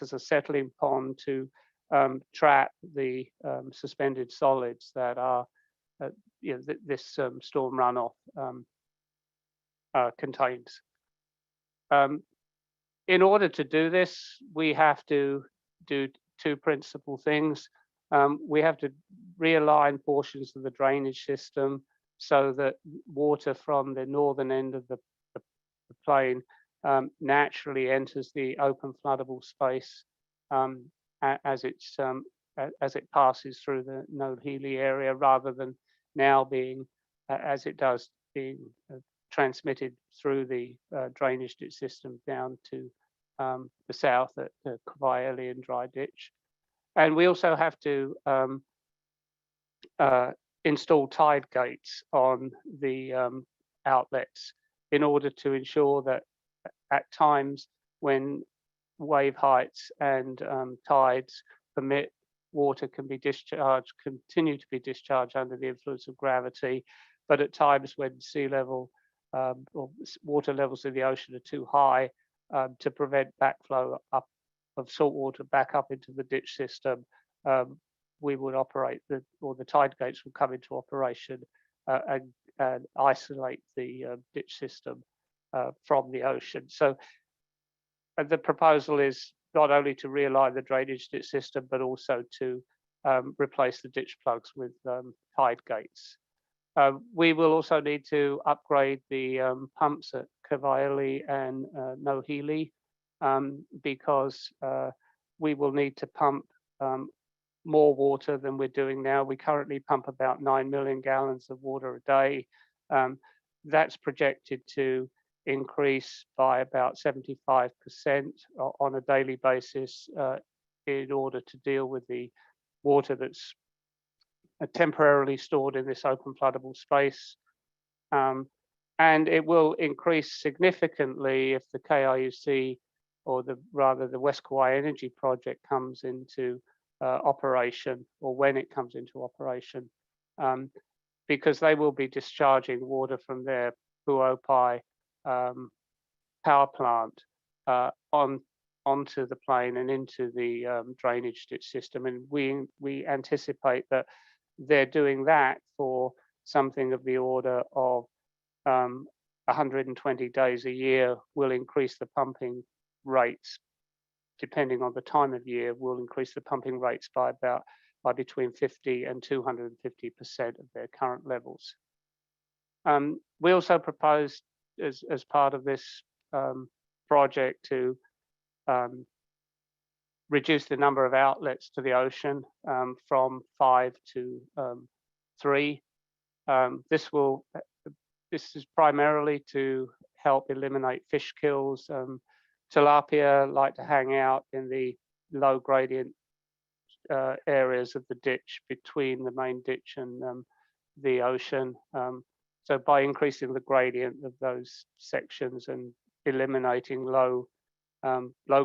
as a settling pond to trap the suspended solids that are this storm runoff contains. In order to do this, we have to do two principal things. We have to realign portions of the drainage system so that water from the northern end of the plain naturally enters the open floodable space as it passes through the Node Healy area, rather than now being, as it does, being transmitted through the drainage system down to the south at the Hawai'i and dry ditch. And we also have to install tide gates on the outlets in order to ensure that at times when wave heights and tides permit, water can be discharged, continue to be discharged under the influence of gravity but at times when sea level or water levels in the ocean are too high, to prevent backflow up of salt water back up into the ditch system, we would operate the tide gates will come into operation and isolate the ditch system from the ocean. So the proposal is not only to realign the drainage ditch system, but also to replace the ditch plugs with tide gates. We will also need to upgrade the pumps at Hawai'i and Nuʻu, because we will need to pump more water than we're doing now. We currently pump about 9 million gallons of water a day. That's projected to increase by about 75% on a daily basis in order to deal with the water that's temporarily stored in this open floodable space. And it will increase significantly if the KIUC, or rather the West Kauai Energy Project, comes into operation, or when it comes into operation, because they will be discharging water from their Puʻopai power plant onto the plain and into the drainage ditch system. And we anticipate that they're doing that for something of the order of 120 days a year. Will increase the pumping rates, depending on the time of year, will increase the pumping rates by between 50 and 250% of their current levels. We also proposed as part of this project to reduce the number of outlets to the ocean from 5 to 3. This is primarily to help eliminate fish kills. Tilapia like to hang out in the low gradient areas of the ditch between the main ditch and the ocean. So by increasing the gradient of those sections and eliminating low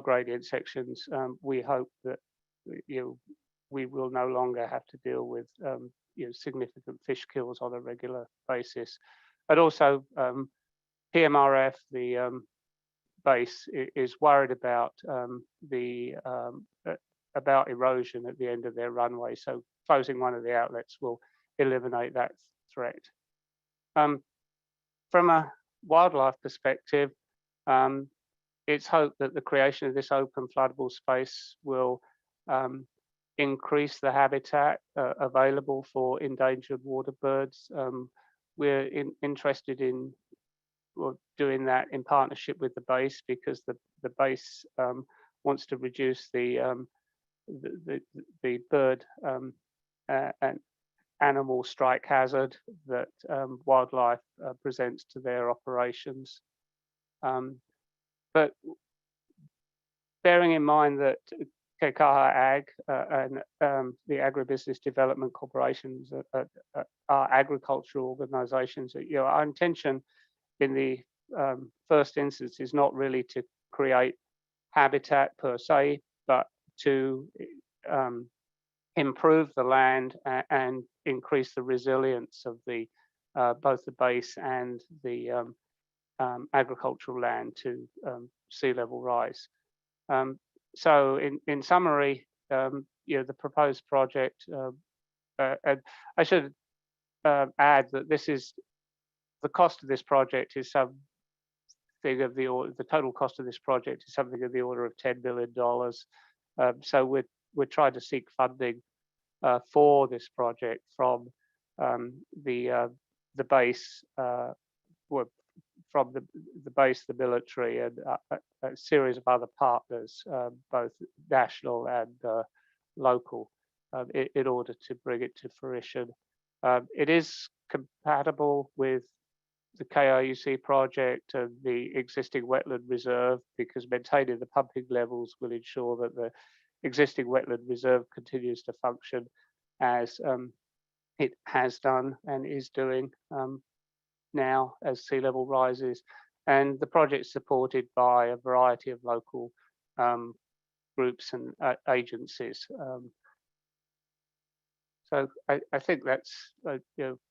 gradient sections, we hope that we will no longer have to deal with significant fish kills on a regular basis. But also PMRF, the base, is worried about erosion at the end of their runway. So closing one of the outlets will eliminate that threat. From a wildlife perspective, it's hoped that the creation of this open floodable space will increase the habitat available for endangered waterbirds. We're interested in doing that in partnership with the base, because the base wants to reduce the bird and animal strike hazard that wildlife presents to their operations. But bearing in mind that Kekaha Ag and the Agribusiness Development Corporations are agricultural organizations, our intention in the first instance is not really to create habitat per se, but to improve the land and increase the resilience of both the base and the agricultural land to sea level rise. So in summary, the proposed project, and I should add that the cost of this project is something of the total cost of this project is something of the order of $10 billion. So we're trying to seek funding for this project from the base, from the base, the military, and a series of other partners, both national and local, in order to bring it to fruition. It is compatible with the KIUC project and the existing wetland reserve, because maintaining the pumping levels will ensure that the existing wetland reserve continues to function as it has done and is doing now as sea level rises. And the project is supported by a variety of local groups and agencies. So I think that's,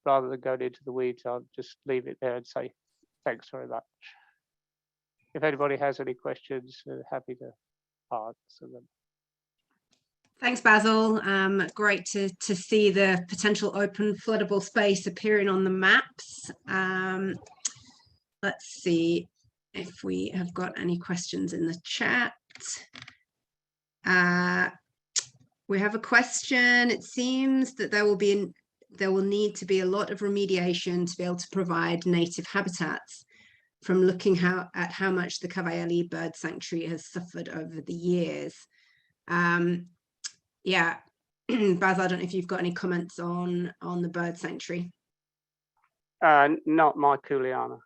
rather than going into the weeds, I'll just leave it there and say thanks very much. If anybody has any questions, happy to answer them.
Thanks, Basil. Great to see the potential open floodable space appearing on the maps. Let's see if we have got any questions in the chat. We have a question. It seems that there will need to be a lot of remediation to be able to provide native habitats, from looking at how much the Hawaiʻi bird sanctuary has suffered over the years. Yeah, Baz, I don't know if you've got any comments on the bird sanctuary.
Not my kuleana.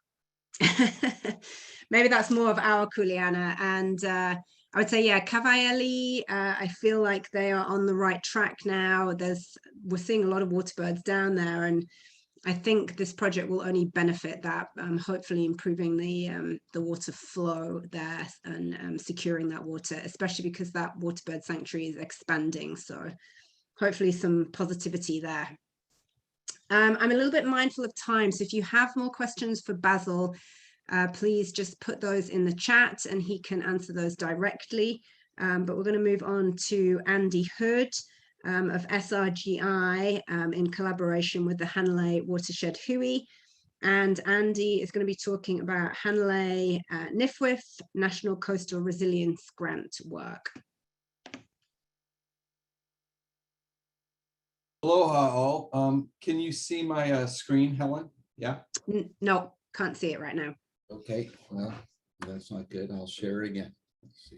Maybe that's more of our kuleana. And I would say, yeah, Hawaiʻi, I feel like they are on the right track now. We're seeing a lot of waterbirds down there, and I think this project will only benefit that, hopefully improving the water flow there and securing that water, especially because that waterbird sanctuary is expanding. So hopefully some positivity there. I'm a little bit mindful of time, so if you have more questions for Basil, please just put those in the chat and he can answer those directly. But we're going to move on to Andy Hood of SRGI in collaboration with the Hanalei Watershed Hui. And Andy is going to be talking about Hanalei NFWF National Coastal Resilience Grant work.
Aloha all. Can you see my screen, Helen? Yeah?
No, can't see it right now.
Okay, well, that's not good. I'll share it again. Let's see.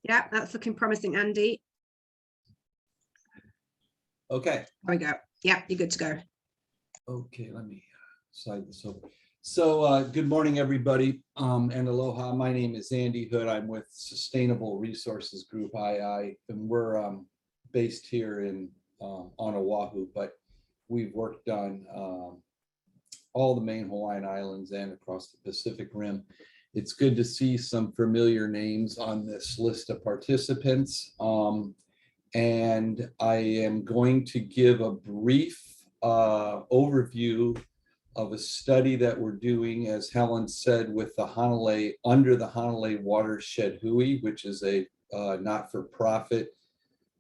Yeah, that's looking promising, Andy.
Okay.
There we go. Yeah, you're good to go.
Okay, let me slide this over. So good morning, everybody, and aloha. My name is Andy Hood. I'm with Sustainable Resources Group II, and we're based here on Oahu, but we've worked on all the main Hawaiian Islands and across the Pacific Rim. It's good to see some familiar names on this list of participants. And I am going to give a brief overview of a study that we're doing, as Helen said, with the Hanalei, under the Hanalei Watershed Hui, which is a not-for-profit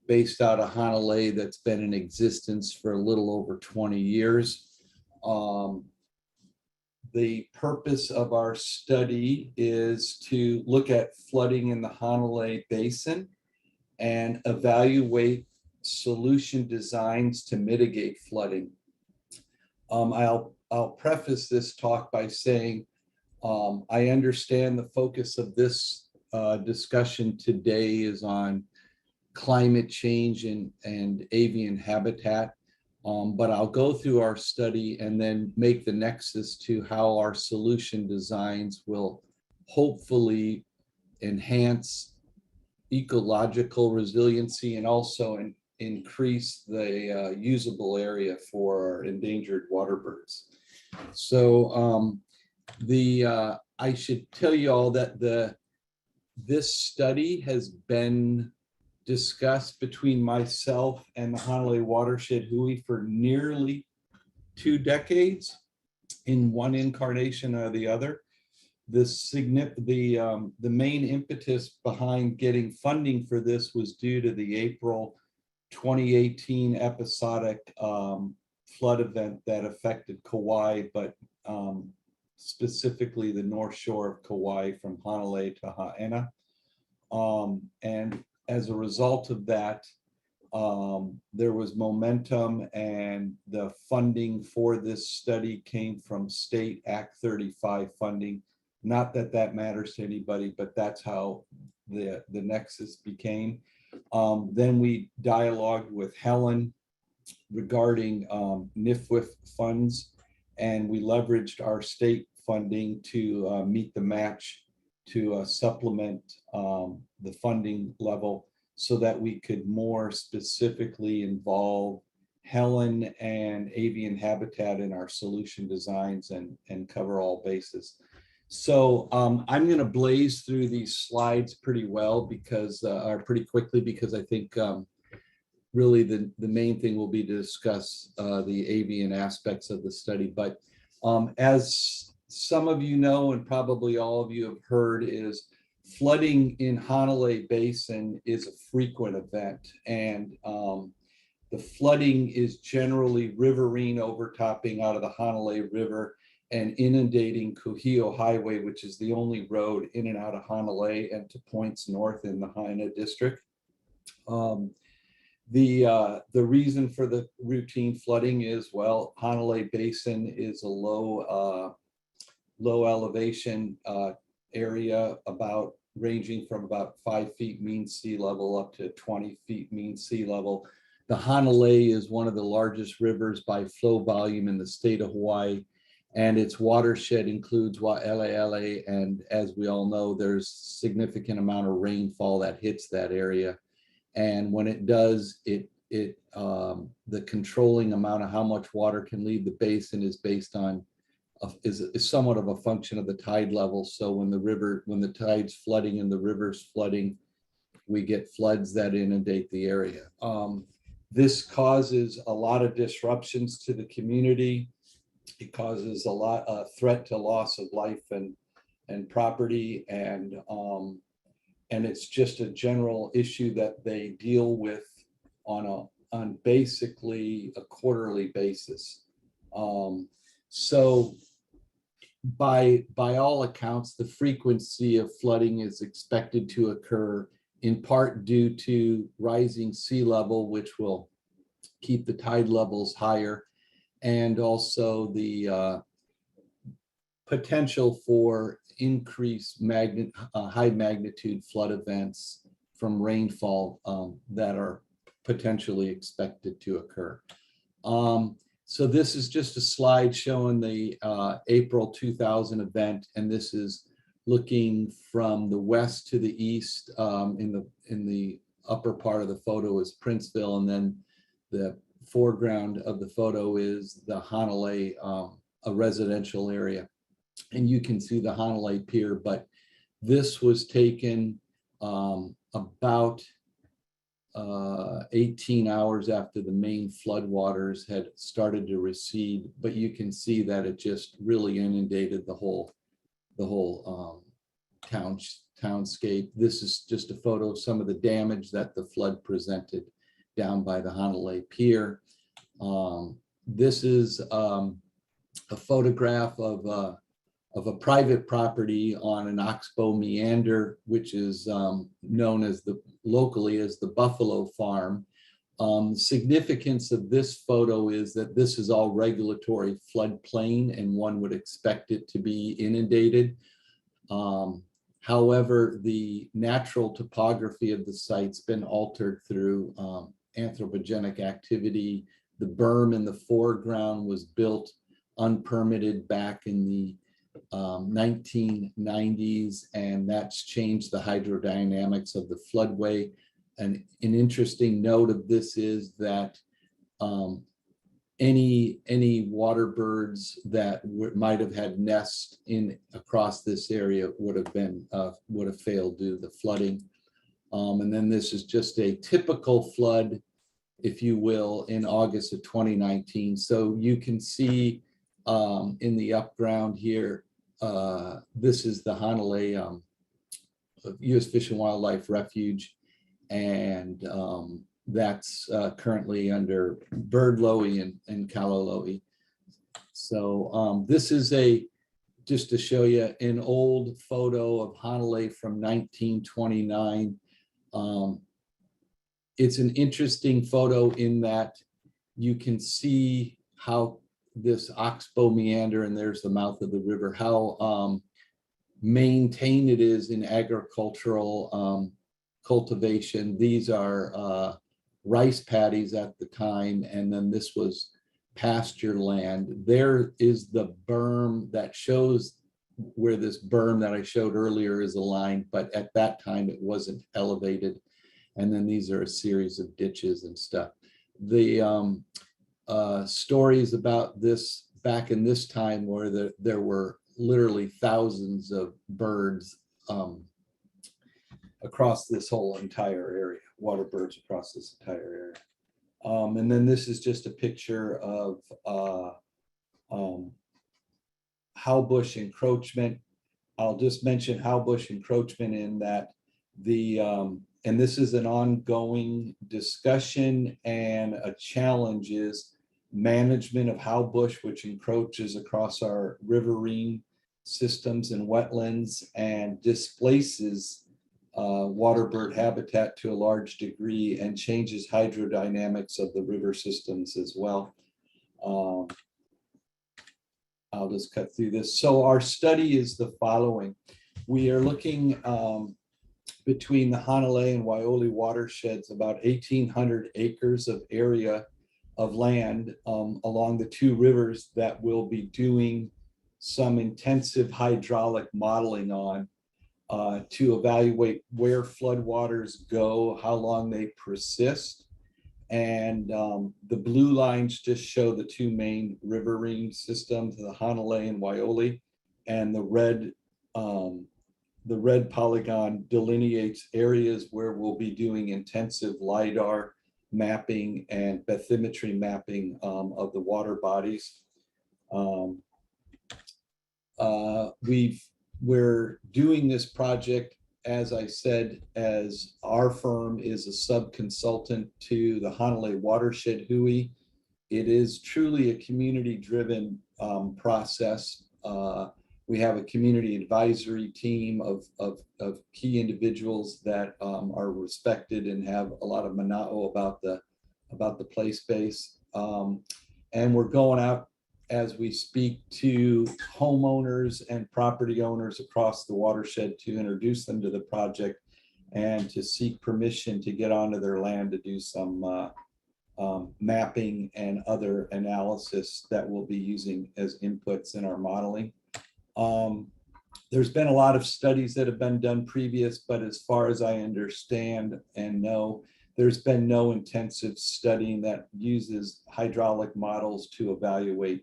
based out of Hanalei that's been in existence for a little over 20 years. The purpose of our study is to look at flooding in the Hanalei Basin and evaluate solution designs to mitigate flooding. I'll preface this talk by saying I understand the focus of this discussion today is on climate change and avian habitat. But I'll go through our study and then make the nexus to how our solution designs will hopefully enhance ecological resiliency and also increase the usable area for our endangered waterbirds. So I should tell you all that this study has been discussed between myself and the Hanalei Watershed Hui for nearly 2 decades in one incarnation or the other. The main impetus behind getting funding for this was due to the April 2018 episodic flood event that affected Kauai, but specifically the north shore of Kauai from Hanalei to Ha'ena. And as a result of that, there was momentum, and the funding for this study came from State Act 35 funding. Not that that matters to anybody, but that's how the nexus became. Then we dialogued with Helen regarding NFWF funds, and we leveraged our state funding to meet the match to supplement the funding level so that we could more specifically involve Helen and avian habitat in our solution designs and cover all bases. So I'm going to blaze through these slides pretty well or pretty quickly because I think really the main thing will be to discuss the avian aspects of the study. But as some of you know, and probably all of you have heard, is flooding in Hanalei Basin is a frequent event. And the flooding is generally riverine overtopping out of the Hanalei River and inundating Kuhio Highway, which is the only road in and out of Hanalei and to points north in the Haina district. The reason for the routine flooding is, well, Hanalei Basin is a low elevation area ranging from about 5 feet mean sea level up to 20 feet mean sea level. The Hanalei is one of the largest rivers by flow volume in the state of Hawaii, and its watershed includes Wa'elele, and as we all know, there's significant amount of rainfall that hits that area. And when it does, the controlling amount of how much water can leave the basin is based on is somewhat of a function of the tide level. So when the tide's flooding and the river's flooding, we get floods that inundate the area. This causes a lot of disruptions to the community. It causes a threat to loss of life and property, and it's just a general issue that they deal with on basically a quarterly basis. So by all accounts, the frequency of flooding is expected to occur in part due to rising sea level, which will keep the tide levels higher, and also the potential for increased high magnitude flood events from rainfall that are potentially expected to occur. So this is just a slide showing the April 2000 event, and this is looking from the west to the east. In the upper part of the photo is Princeville, and then the foreground of the photo is the Hanalei, a residential area. And you can see the Hanalei Pier, but this was taken about 18 hours after the main floodwaters had started to recede. But you can see that it just really inundated the whole townscape. This is just a photo of some of the damage that the flood presented down by the Hanalei Pier. This is a photograph of a private property on an oxbow meander, which is known locally as the Buffalo Farm. Significance of this photo is that this is all regulatory floodplain, and one would expect it to be inundated. However, the natural topography of the site's been altered through anthropogenic activity. The berm in the foreground was built unpermitted back in the 1990s, and that's changed the hydrodynamics of the floodway. And an interesting note of this is that any waterbirds that might have had nests across this area would have failed due to the flooding. And then this is just a typical flood, if you will, in August of 2019. So you can see in the upground here, this is the Hanalei U.S. Fish and Wildlife Refuge, and that's currently under bird lo'i and kalalo'i. So this is just to show you an old photo of Hanalei from 1929. It's an interesting photo in that you can see how this oxbow meander, and there's the mouth of the river, how maintained it is in agricultural cultivation. These are rice paddies at the time, and then this was pasture land. There is the berm that shows where this berm that I showed earlier is aligned, but at that time it wasn't elevated. And then these are a series of ditches and stuff. The stories about this back in this time where there were literally thousands of birds across this whole entire area, water birds across this entire area. And then this is just a picture of Howbush encroachment. I'll just mention Howbush encroachment in that and this is an ongoing discussion, and a challenge is management of Howbush, which encroaches across our riverine systems and wetlands and displaces waterbird habitat to a large degree and changes hydrodynamics of the river systems as well. I'll just cut through this. So our study is the following. We are looking between the Hanalei and Waiʻi watersheds, about 1,800 acres of area of land along the two rivers that we'll be doing some intensive hydraulic modeling on to evaluate where floodwaters go, how long they persist. And the blue lines just show the two main riverine systems, the Hanalei and Waiʻi, and the red polygon delineates areas where we'll be doing intensive LiDAR mapping and bathymetry mapping of the water bodies. We're doing this project, as I said, as our firm is a sub-consultant to the Hanalei watershed Hui. It is truly a community-driven process. We have a community advisory team of key individuals that are respected and have a lot of mana'o about the play space. And we're going out as we speak to homeowners and property owners across the watershed to introduce them to the project and to seek permission to get onto their land to do some mapping and other analysis that we'll be using as inputs in our modeling. There's been a lot of studies that have been done previous, but as far as I understand and know, there's been no intensive studying that uses hydraulic models to evaluate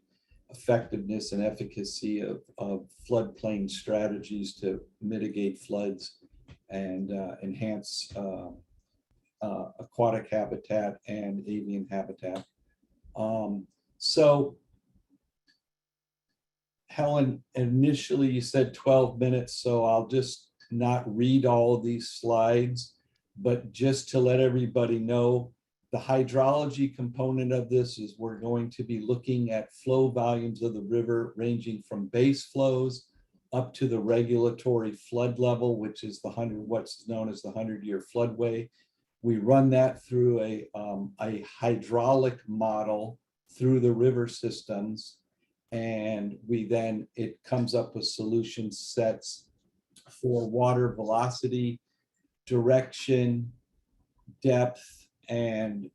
effectiveness and efficacy of floodplain strategies to mitigate floods and enhance aquatic habitat and avian habitat. So Helen, initially you said 12 minutes, so I'll just not read all of these slides, but just to let everybody know, the hydrology component of this is we're going to be looking at flow volumes of the river ranging from base flows up to the regulatory flood level, which is what's known as the 100-year floodway. We run that through a hydraulic model through the river systems, and it comes up with solution sets for water velocity, direction, depth, and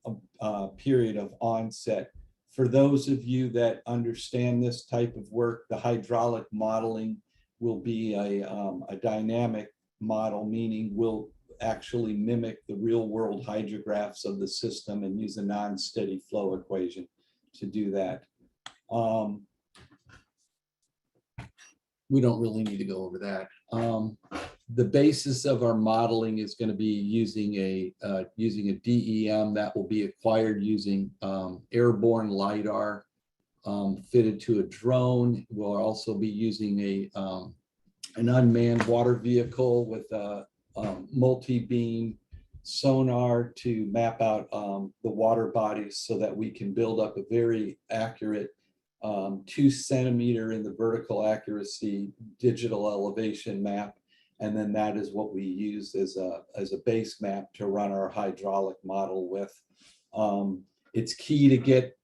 period of onset. For those of you that understand this type of work, the hydraulic modeling will be a dynamic model, meaning we'll actually mimic the real world hydrographs of the system and use a non-steady flow equation to do that. We don't really need to go over that. The basis of our modeling is going to be using a DEM that will be acquired using airborne LiDAR fitted to a drone. We'll also be using an unmanned water vehicle with a multi-beam sonar to map out the water bodies so that we can build up a very accurate 2 centimeter in the vertical accuracy digital elevation map. And then that is what we use as a base map to run our hydraulic model with. It's key to get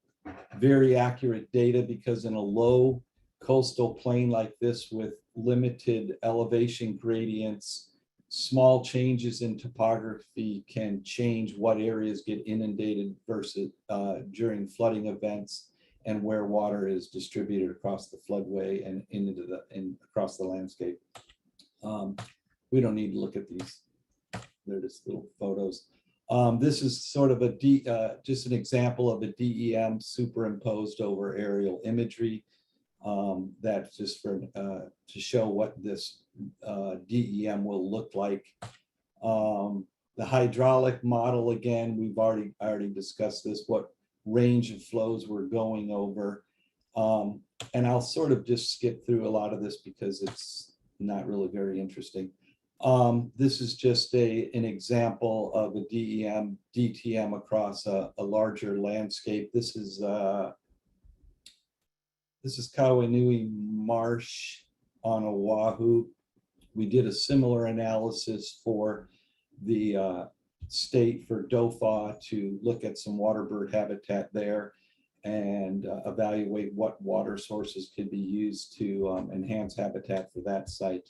very accurate data because in a low coastal plain like this with limited elevation gradients, small changes in topography can change what areas get inundated versus during flooding events. and where water is distributed across the floodway and across the landscape. We don't need to look at these. They're just little photos. This is sort of just an example of a DEM superimposed over aerial imagery. That's just for to show what this DEM will look like. The hydraulic model, again, we've already discussed this, what range of flows we're going over. And I'll sort of just skip through a lot of this because it's not really very interesting. This is just an example of a DTM across a larger landscape. This is Kawanui Marsh on Oahu. We did a similar analysis for the state for DOFA to look at some waterbird habitat there and evaluate what water sources could be used to enhance habitat for that site.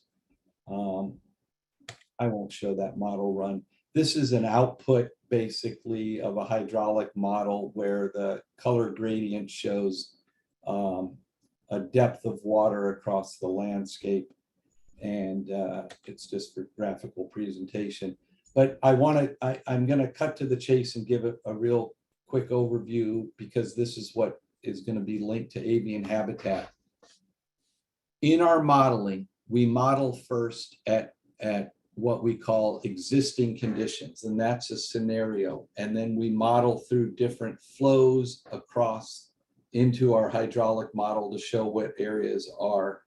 I won't show that model run. This is an output basically of a hydraulic model where the color gradient shows a depth of water across the landscape, and it's just for graphical presentation. But I'm going to cut to the chase and give it a real quick overview because this is what is going to be linked to avian habitat. In our modeling, we model first at what we call existing conditions, and that's a scenario. And then we model through different flows across into our hydraulic model to show what areas are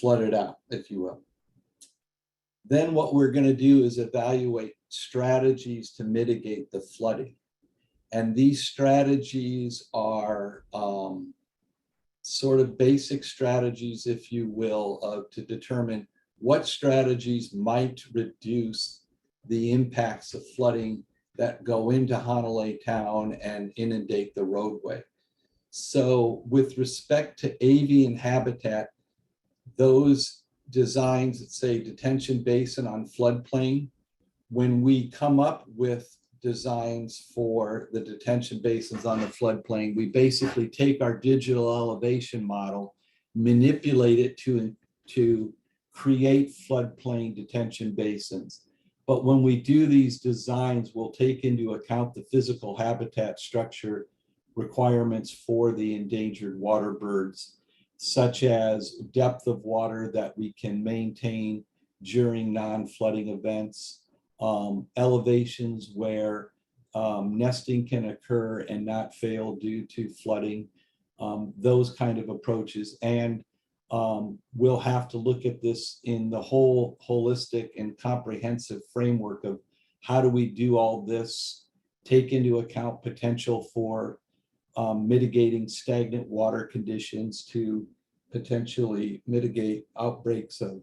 flooded out, if you will. Then what we're going to do is evaluate strategies to mitigate the flooding. And these strategies are sort of basic strategies, if you will, to determine what strategies might reduce the impacts of flooding that go into Hanalei town and inundate the roadway. So with respect to avian habitat, those designs that say detention basin on floodplain, when we come up with designs for the detention basins on the floodplain, we basically take our digital elevation model, manipulate it to create floodplain detention basins. But when we do these designs, we'll take into account the physical habitat structure requirements for the endangered waterbirds, such as depth of water that we can maintain during non-flooding events, elevations where nesting can occur and not fail due to flooding, those kind of approaches. And we'll have to look at this in the whole holistic and comprehensive framework of how do we do all this, take into account potential for mitigating stagnant water conditions to potentially mitigate outbreaks of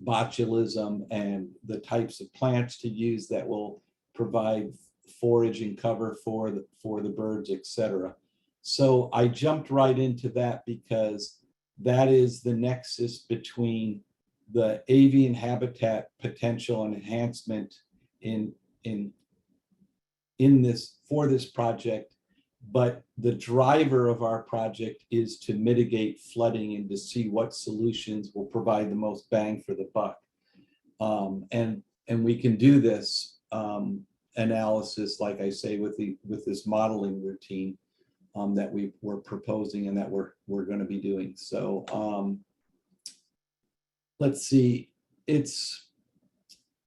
botulism and the types of plants to use that will provide foraging cover for the birds, etc. So I jumped right into that because that is the nexus between the avian habitat potential and enhancement in this for this project. But the driver of our project is to mitigate flooding and to see what solutions will provide the most bang for the buck. And we can do this analysis, like I say, with this modeling routine that we're proposing and that we're going to be doing. So let's see,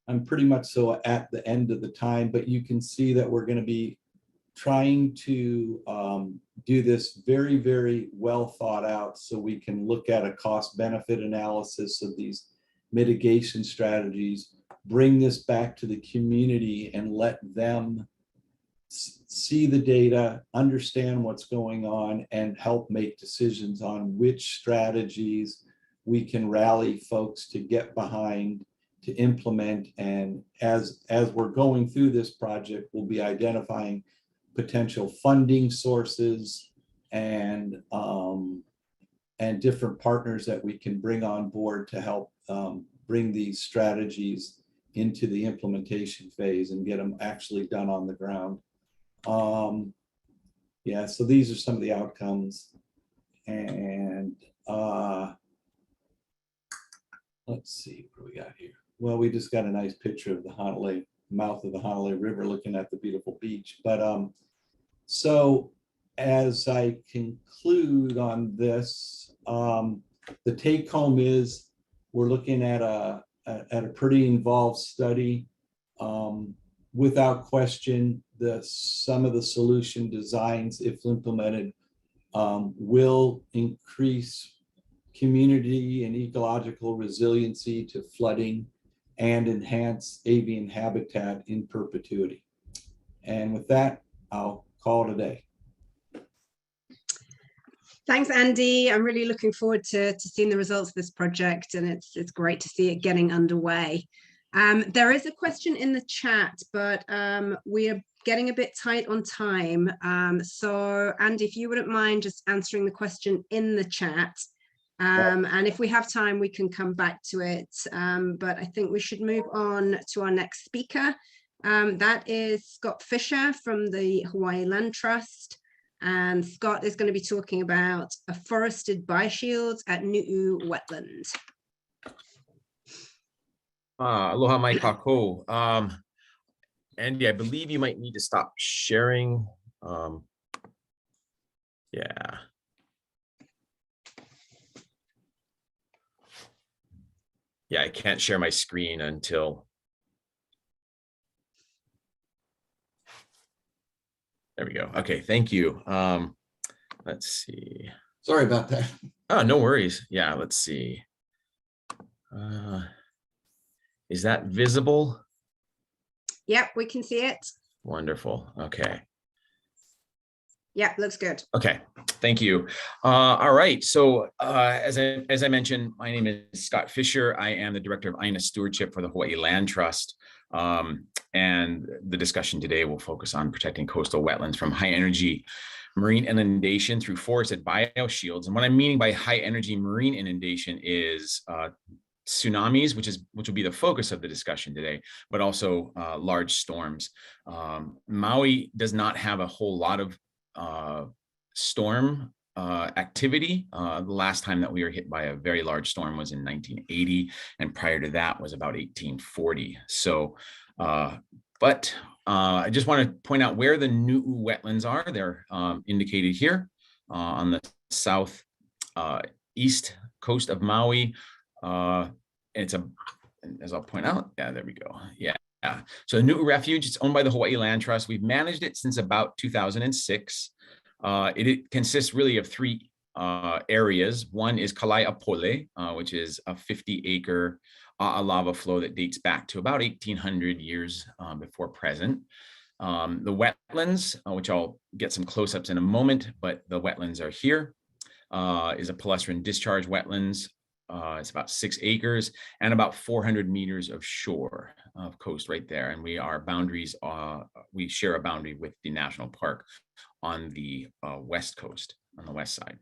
I'm pretty much so at the end of the time, but you can see that we're going to be trying to do this very, very well thought out so we can look at a cost benefit analysis of these mitigation strategies, bring this back to the community and let them see the data, understand what's going on, and help make decisions on which strategies we can rally folks to get behind, to implement. And as we're going through this project, we'll be identifying potential funding sources and different partners that we can bring on board to help bring these strategies into the implementation phase and get them actually done on the ground. Yeah, so these are some of the outcomes. And let's see what we got here. Well, we just got a nice picture of the Hanalei, mouth of the Hanalei River, looking at the beautiful beach. But so as I conclude on this, the take home is we're looking at a pretty involved study. Without question, some of the solution designs, if implemented, will increase community and ecological resiliency to flooding and enhance avian habitat in perpetuity. And with that, I'll call it a day.
Thanks, Andy. I'm really looking forward to seeing the results of this project, and it's great to see it getting underway. There is a question in the chat, but we are getting a bit tight on time. So Andy, if you wouldn't mind just answering the question in the chat. And if we have time, we can come back to it. But I think we should move on to our next speaker. That is Scott Fisher from the Hawaii Land Trust. And Scott is going to be talking about a forested bioshield at Nuʻu Wetland.
Aloha mai kākou. Andy, I believe you might need to stop sharing. Yeah. Yeah, I can't share my screen until. There we go. Okay, thank you. Let's see.
Sorry about that.
Oh, no worries. Yeah, let's see. Is that visible?
Yep, we can see it.
Wonderful. Okay.
Yep, looks good.
Okay, thank you. All right, so as I mentioned, my name is Scott Fisher. I am the Director of INA Stewardship for the Hawaii Land Trust. And the discussion today will focus on protecting coastal wetlands from high energy marine inundation through forested bioshields. And what I'm meaning by high energy marine inundation is tsunamis, which will be the focus of the discussion today, but also large storms. Maui does not have a whole lot of storm activity. The last time that we were hit by a very large storm was in 1980, and prior to that was about 1840. So, but I just want to point out where the Nuʻu wetlands are. They're indicated here on the south east coast of Maui. It's as I'll point out, yeah, there we go. Yeah. So the Nuʻu Refuge, it's owned by the Hawaii Land Trust. We've managed it since about 2006. It consists really of three areas. One is Kalaiʻapole, which is a 50-acre lava flow that dates back to about 1800 years before present. The wetlands, which I'll get some close-ups in a moment, but the wetlands are here, is a palestrin discharge wetlands. It's about 6 acres and about 400 meters of shore of coast right there. And we are boundaries, we share a boundary with the national park on the west coast, on the west side.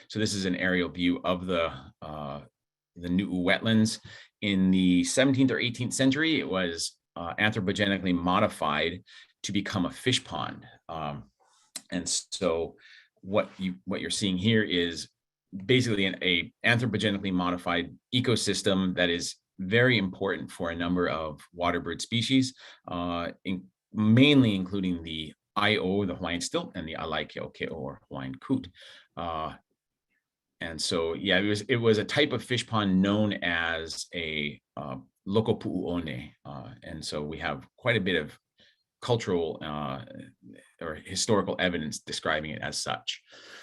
So this is an aerial view of the Nuʻu wetlands. In the 17th or 18th century, it was anthropogenically modified to become a fish pond. And so what you're seeing here is basically a anthropogenically modified ecosystem that is very important for a number of waterbird species, mainly including the Io, the Hawaiian stilt, and the Alaikeokeo, or Hawaiian coot. And so, yeah, it was a type of fish pond known as a loko pu'uone. And so we have quite a bit of cultural or historical evidence describing it as such.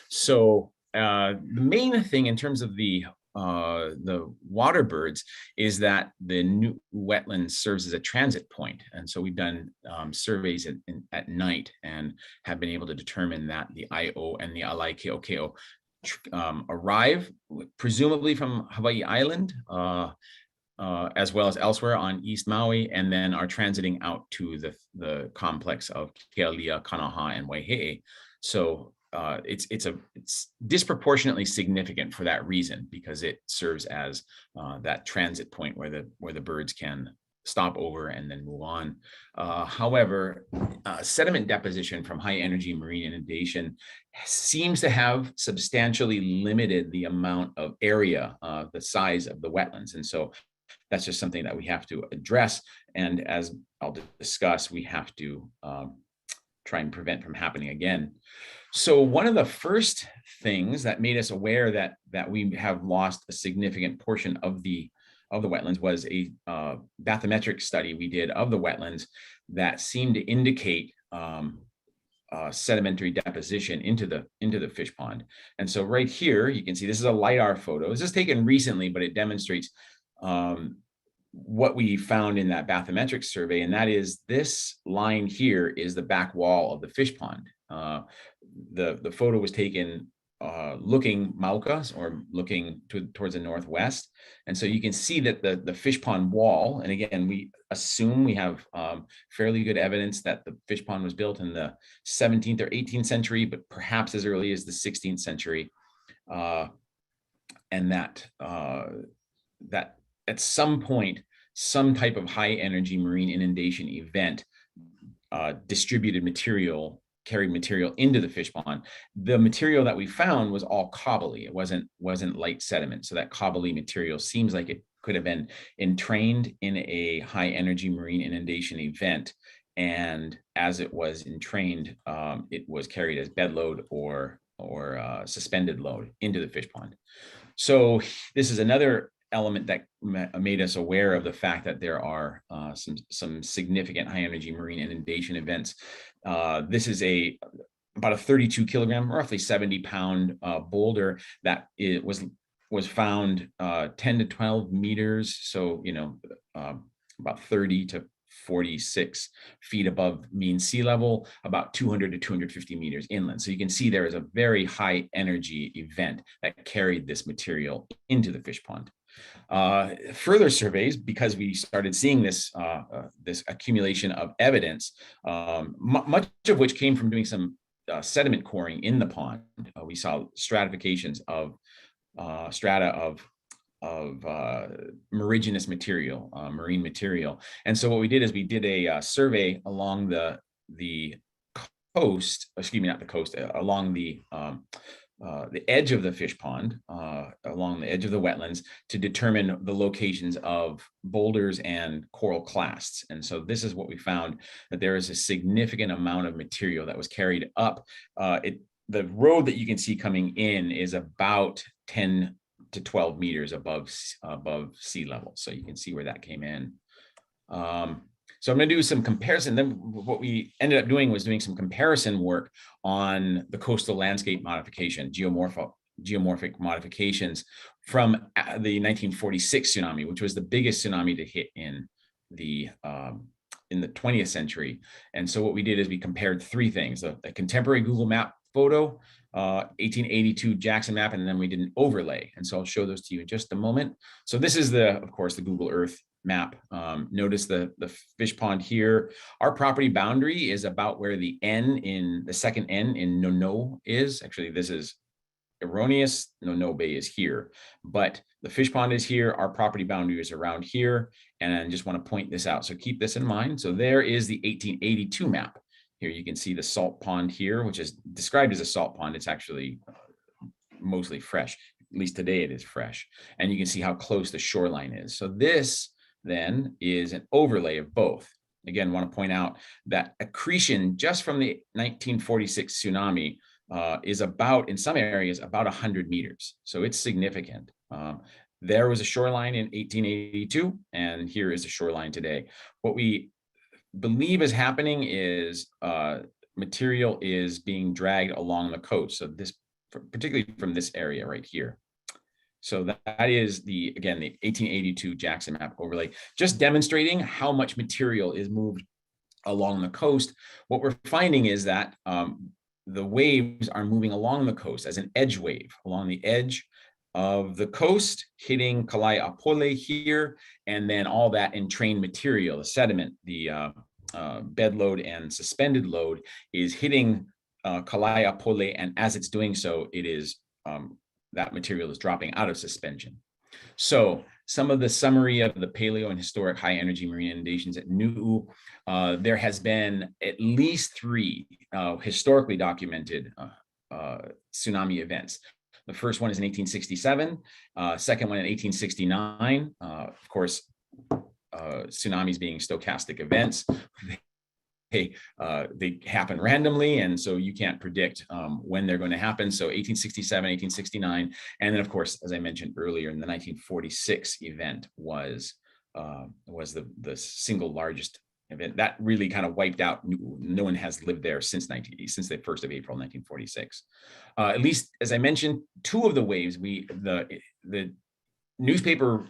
So the main thing in terms of the waterbirds is that the Nuʻu wetland serves as a transit point. And so we've done surveys at night and have been able to determine that the Io and the Alaikeokeo arrive presumably from Hawai'i Island, as well as elsewhere on East Maui, and then are transiting out to the complex of Kealia, Kanaha, and Waihe'e. So it's disproportionately significant for that reason, because it serves as that transit point where the birds can stop over and then move on. However, sediment deposition from high energy marine inundation seems to have substantially limited the amount of area, the size of the wetlands. And so that's just something that we have to address. And as I'll discuss, we have to try and prevent from happening again. So one of the first things that made us aware that we have lost a significant portion of the wetlands was a bathymetric study we did of the wetlands that seemed to indicate sedimentary deposition into the fish pond. And so right here, you can see this is a LiDAR photo. This is taken recently, but it demonstrates what we found in that bathymetric survey, and that is this line here is the back wall of the fish pond. The photo was taken looking Maukas, or looking towards the northwest. And so you can see that the fish pond wall, and again, we assume we have fairly good evidence that the fish pond was built in the 17th or 18th century, but perhaps as early as the 16th century. And that at some point, some type of high energy marine inundation event carried material into the fish pond. The material that we found was all cobbly. It wasn't light sediment. So that cobbly material seems like it could have been entrained in a high energy marine inundation event. And as it was entrained, it was carried as bed load or suspended load into the fish pond. So this is another element that made us aware of the fact that there are some significant high energy marine inundation events. This is about a 32 kilogram, roughly 70 pound boulder that was found 10 to 12 meters. So, about 30 to 46 feet above mean sea level, about 200 to 250 meters inland. So you can see there is a very high energy event that carried this material into the fish pond. Further surveys, because we started seeing this accumulation of evidence, much of which came from doing some sediment coring in the pond. We saw stratifications of strata of merigenous material, marine material. And so what we did is we did a survey along the coast, excuse me, not the coast, along the edge of the fish pond, along the edge of the wetlands, to determine the locations of boulders and coral clasts. And so this is what we found, that there is a significant amount of material that was carried up. The road that you can see coming in is about 10 to 12 meters above sea level. So you can see where that came in. So I'm going to do some comparison. Then what we ended up doing was doing some comparison work on the coastal landscape modification, geomorphic modifications from the 1946 tsunami, which was the biggest tsunami to hit in the 20th century. And so what we did is we compared three things: a contemporary Google map photo, 1882 Jackson map, and then we did an overlay. And so I'll show those to you in just a moment. So this is of course, the Google Earth map. Notice the fish pond here. Our property boundary is about where the second N in Nuʻu is. Actually, this is erroneous. Nuʻu Bay is here, but the fish pond is here. Our property boundary is around here. And I just want to point this out. So keep this in mind. So there is the 1882 map. Here you can see the salt pond here, which is described as a salt pond. It's actually mostly fresh. At least today it is fresh. And you can see how close the shoreline is. So this then is an overlay of both. Again, I want to point out that accretion just from the 1946 tsunami is about, in some areas, about 100 meters. So it's significant. There was a shoreline in 1882, and here is the shoreline today. What we believe is happening is material is being dragged along the coast. So this, particularly from this area right here. So that is the 1882 Jackson map overlay, just demonstrating how much material is moved along the coast. What we're finding is that the waves are moving along the coast as an edge wave, along the edge of the coast, hitting Kalaiʻapole here, and then all that entrained material, the sediment, the bed load and suspended load is hitting Kalaiʻapole, and as it's doing so, it is that material is dropping out of suspension. So some of the summary of the paleo and historic high energy marine inundations at Nu'u, there has been at least 3 historically documented tsunami events. The first one is in 1867, second one in 1869. Of course, tsunamis being stochastic events, they happen randomly, and so you can't predict when they're going to happen. So 1867, 1869, and then of course, as I mentioned earlier, in the 1946 event was the single largest event that really kind of wiped out. No one has lived there since the 1st of April 1946. At least, as I mentioned, 2 of the waves, the newspaper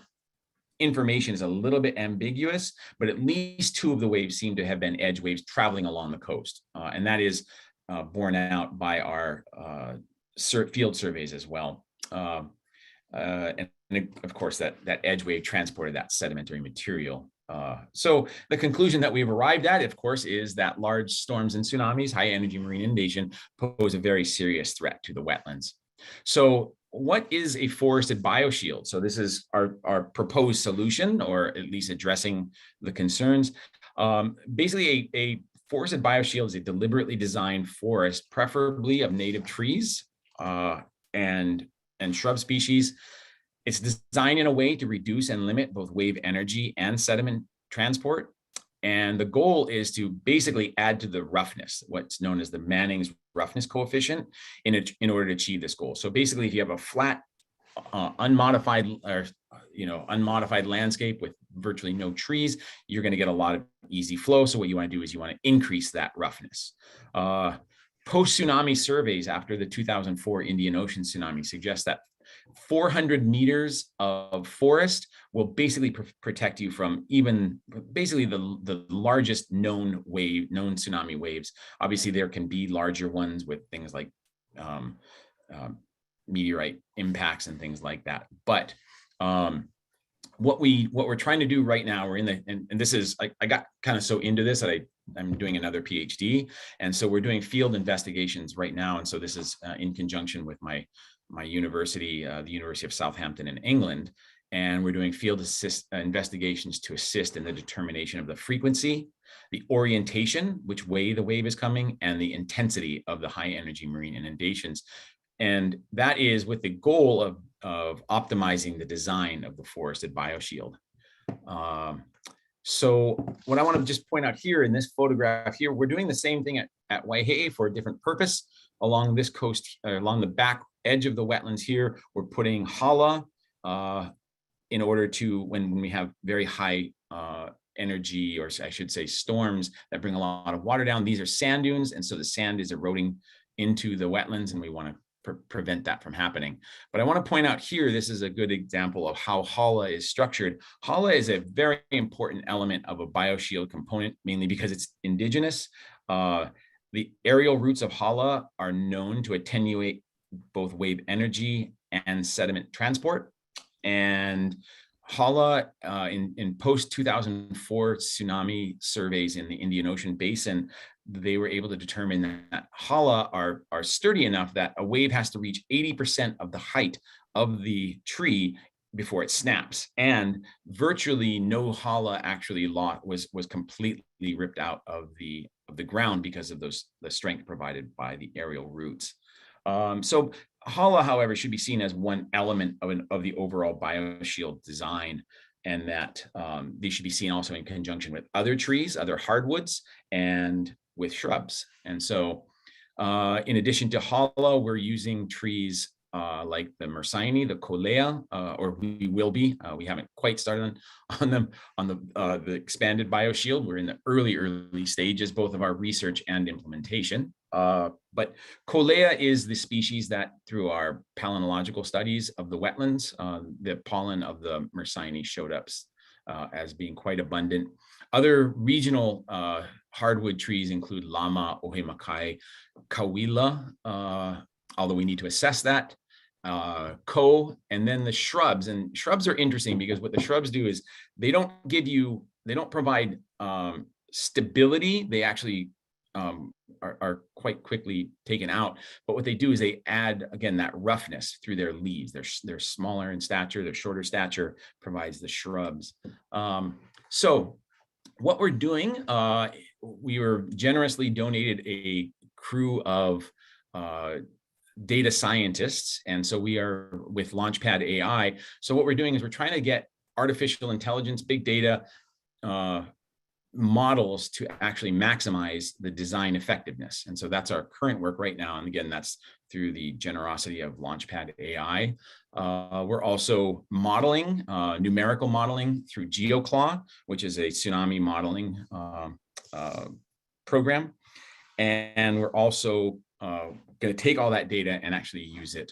information is a little bit ambiguous, but at least 2 of the waves seem to have been edge waves traveling along the coast. And that is borne out by our field surveys as well. And of course, that edge wave transported that sedimentary material. So the conclusion that we've arrived at, of course, is that large storms and tsunamis, high energy marine inundation, pose a very serious threat to the wetlands. So what is a forested bioshield? So this is our proposed solution, or at least addressing the concerns. Basically, a forested bioshield is a deliberately designed forest, preferably of native trees and shrub species. It's designed in a way to reduce and limit both wave energy and sediment transport. And the goal is to basically add to the roughness, what's known as the Manning's roughness coefficient, in order to achieve this goal. So basically, if you have a flat, unmodified landscape with virtually no trees, you're going to get a lot of easy flow. So what you want to do is you want to increase that roughness. Post-tsunami surveys after the 2004 Indian Ocean tsunami suggest that 400 meters of forest will basically protect you from even basically the largest known tsunami waves. Obviously, there can be larger ones with things like meteorite impacts and things like that. But what we're trying to do right now, we're in the, and this is, I got kind of so into this that I'm doing another PhD. And so we're doing field investigations right now. And so this is in conjunction with my university, the University of Southampton in England. And we're doing field investigations to assist in the determination of the frequency, the orientation, which way the wave is coming, and the intensity of the high energy marine inundations. And that is with the goal of optimizing the design of the forested bioshield. So what I want to just point out here in this photograph here, we're doing the same thing at Waihe'i for a different purpose. Along this coast, along the back edge of the wetlands here, we're putting hala in order to, when we have very high energy, or I should say storms that bring a lot of water down, these are sand dunes. And so the sand is eroding into the wetlands, and we want to prevent that from happening. But I want to point out here, this is a good example of how hala is structured. Hala is a very important element of a bioshield component, mainly because it's indigenous. The aerial roots of hala are known to attenuate both wave energy and sediment transport. And hala in post-2004 tsunami surveys in the Indian Ocean Basin, they were able to determine that hala are sturdy enough that a wave has to reach 80% of the height of the tree before it snaps. And virtually no hala actually was completely ripped out of the ground because of the strength provided by the aerial roots. So hala, however, should be seen as one element of the overall bioshield design, and that they should be seen also in conjunction with other trees, other hardwoods, and with shrubs. And so in addition to hala, we're using trees like the Mersaini, the Kolea, or we will be. We haven't quite started on them on the expanded bioshield. We're in the early stages, both of our research and implementation. But Kolea is the species that, through our palynological studies of the wetlands, the pollen of the Mersaini showed up as being quite abundant. Other regional hardwood trees include Lama, Ohemakai, Kawila, although we need to assess that, Ko, and then the shrubs. And shrubs are interesting because what the shrubs do is they don't provide stability. They actually are quite quickly taken out. But what they do is they add, again, that roughness through their leaves. They're smaller in stature, their shorter stature provides the shrubs. So what we're doing, we were generously donated a crew of data scientists. And so we are with Launchpad AI. So what we're doing is we're trying to get artificial intelligence, big data models to actually maximize the design effectiveness. And so that's our current work right now. And again, that's through the generosity of Launchpad AI. We're also modeling, numerical modeling through GeoClaw, which is a tsunami modeling program. And we're also going to take all that data and actually use it,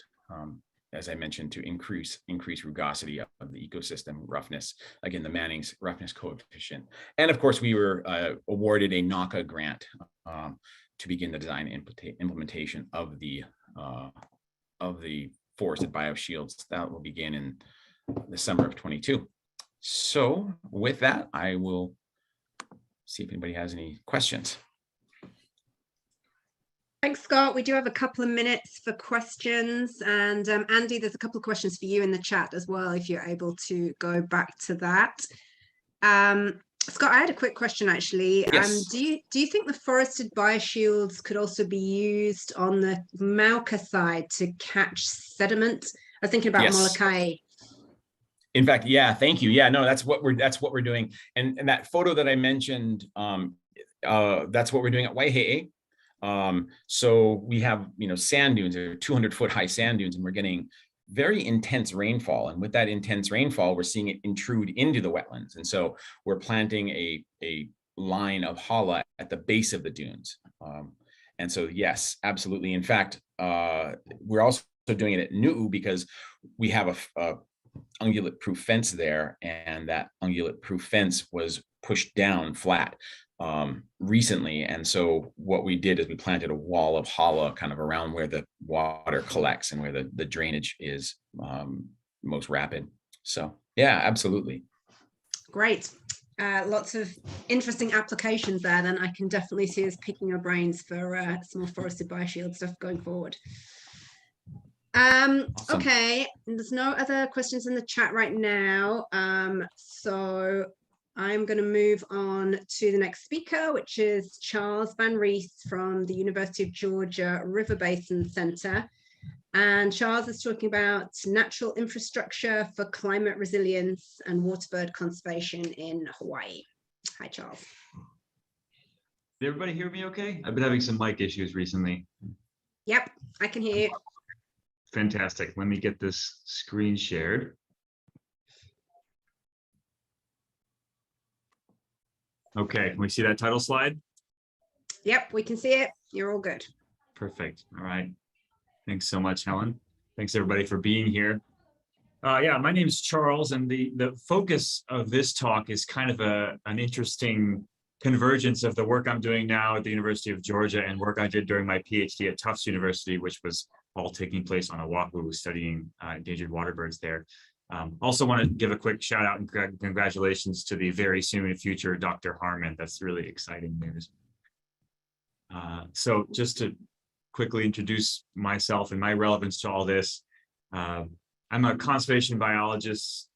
as I mentioned, to increase rugosity of the ecosystem roughness. Again, the Manning's roughness coefficient. And of course, we were awarded a NACA grant to begin the design and implementation of the forested bioshields. That will begin in the summer of 22. So with that, I will see if anybody has any questions.
Thanks, Scott. We do have a couple of minutes for questions. And Andy, there's a couple of questions for you in the chat as well, if you're able to go back to that. Scott, I had a quick question, actually.
Yes.
Do you think the forested bioshields could also be used on the Mauka side to catch sediment? I was thinking about
Yes.
Molokai.
In fact, yeah, thank you. Yeah, no, that's what we're doing. And that photo that I mentioned, that's what we're doing at Waihe'e. So we have, sand dunes, or 200-foot high sand dunes, and we're getting very intense rainfall. And with that intense rainfall, we're seeing it intrude into the wetlands. And so we're planting a line of hala at the base of the dunes. And so, yes, absolutely. In fact, we're also doing it at Nu'u because we have a ungulate-proof fence there, and that ungulate-proof fence was pushed down flat recently. And so what we did is we planted a wall of hala kind of around where the water collects and where the drainage is most rapid. So yeah, absolutely.
Great. Lots of interesting applications there. Then I can definitely see us picking your brains for some more forested bioshield stuff going forward.
Awesome.
Okay, there's no other questions in the chat right now. So I'm going to move on to the next speaker, which is Charles Van Rees from the University of Georgia River Basin Center. And Charles is talking about natural infrastructure for climate resilience and waterbird conservation in Hawaii. Hi, Charles.
Did everybody hear me okay? I've been having some mic issues recently.
Yep, I can hear you.
Fantastic. Let me get this screen shared. Okay, can we see that title slide?
Yep, we can see it. You're all good.
Perfect. All right. Thanks so much, Helen. Thanks everybody for being here. Yeah, my name is Charles, and the focus of this talk is kind of an interesting convergence of the work I'm doing now at the University of Georgia and work I did during my PhD at Tufts University, which was all taking place on Oahu, studying endangered waterbirds there. Also want to give a quick shout out and congratulations to the very soon future Dr. Harmon. That's really exciting news. So just to quickly introduce myself and my relevance to all this, I'm a conservation biologist,